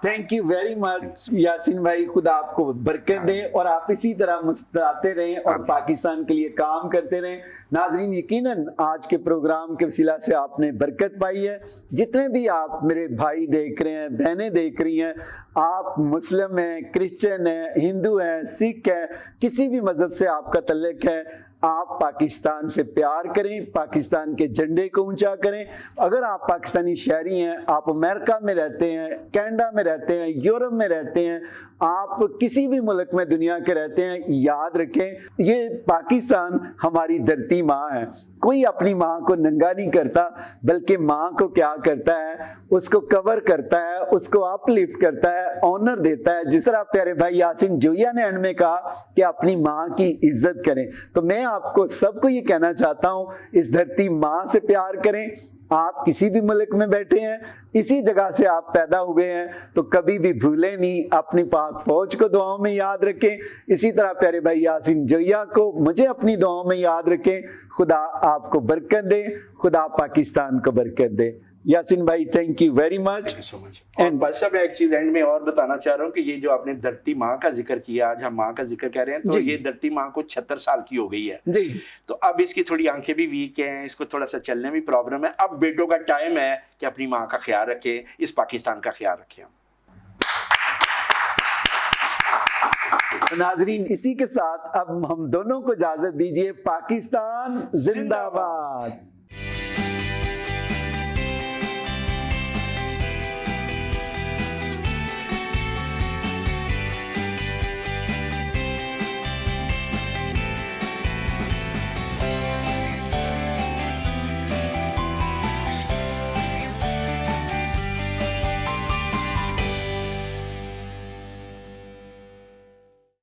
thank you very much Yasin भाई। खुदा आपको बरकत दे और आप इसी तरह मुस्कुराते रहें और पाकिस्तान के लिए काम करते रहें। नाजरीन, यकीनन आज के प्रोग्राम के वसीला से आपने बरकत पाई है। जितने भी आप मेरे भाई देख रहे हैं, बहनें देख रही हैं, आप मुस्लिम हैं, क्रिश्चियन हैं, हिंदू हैं, सिख हैं, किसी भी मजहब से आपका तल्लुक है, आप पाकिस्तान से प्यार करें, पाकिस्तान के झंडे को ऊंचा करें। अगर आप पाकिस्तानी शहरी हैं, आप अमेरिका में रहते हैं, कनाडा में रहते हैं, यूरोप में रहते हैं, आप किसी भी मुल्क में दुनिया के रहते हैं, याद रखें, ये पाकिस्तान हमारी धरती माँ है। कोई अपनी माँ को नंगा नहीं करता, बल्कि माँ को क्या करता है, उसको कवर करता है, उसको अपलिफ्ट करता है, ऑनर देता है। जिस तरह प्यारे भाई यासीन जोया ने एंड में कहा कि अपनी माँ की इज्जत करें, तो मैं आपको सबको ये कहना चाहता हूँ, इस धरती माँ से प्यार करें। आप किसी भी मुल्क में बैठे हैं, इसी जगह से आप पैदा हुए हैं, तो कभी भी भूलें नहीं, अपनी पाक फौज को दुआओं में याद रखें। इसी तरह प्यारे भाई यासीन जोया को मुझे अपनी दुआओं में याद रखें। खुदा आपको बरकत दे, खुदा पाकिस्तान को बरकत दे। यासीन भाई, thank you very much. Thank you so much. And बस मैं एक चीज एंड में और बताना चाह रहा हूँ कि ये जो आपने धरती माँ का जिक्र किया, आज हम माँ का जिक्र कर रहे हैं, तो ये धरती माँ को 76 साल की हो गई है जी। तो अब इसकी थोड़ी आंखें भी वीक हैं, इसको थोड़ा सा चलने में प्रॉब्लम है। अब बेटों का टाइम है कि अपनी माँ का ख्याल रखें, इस पाकिस्तान का ख्याल रखें। नाजरीन, इसी के साथ अब हम दोनों को इजाजत दीजिए। पाकिस्तान जिंदाबाद।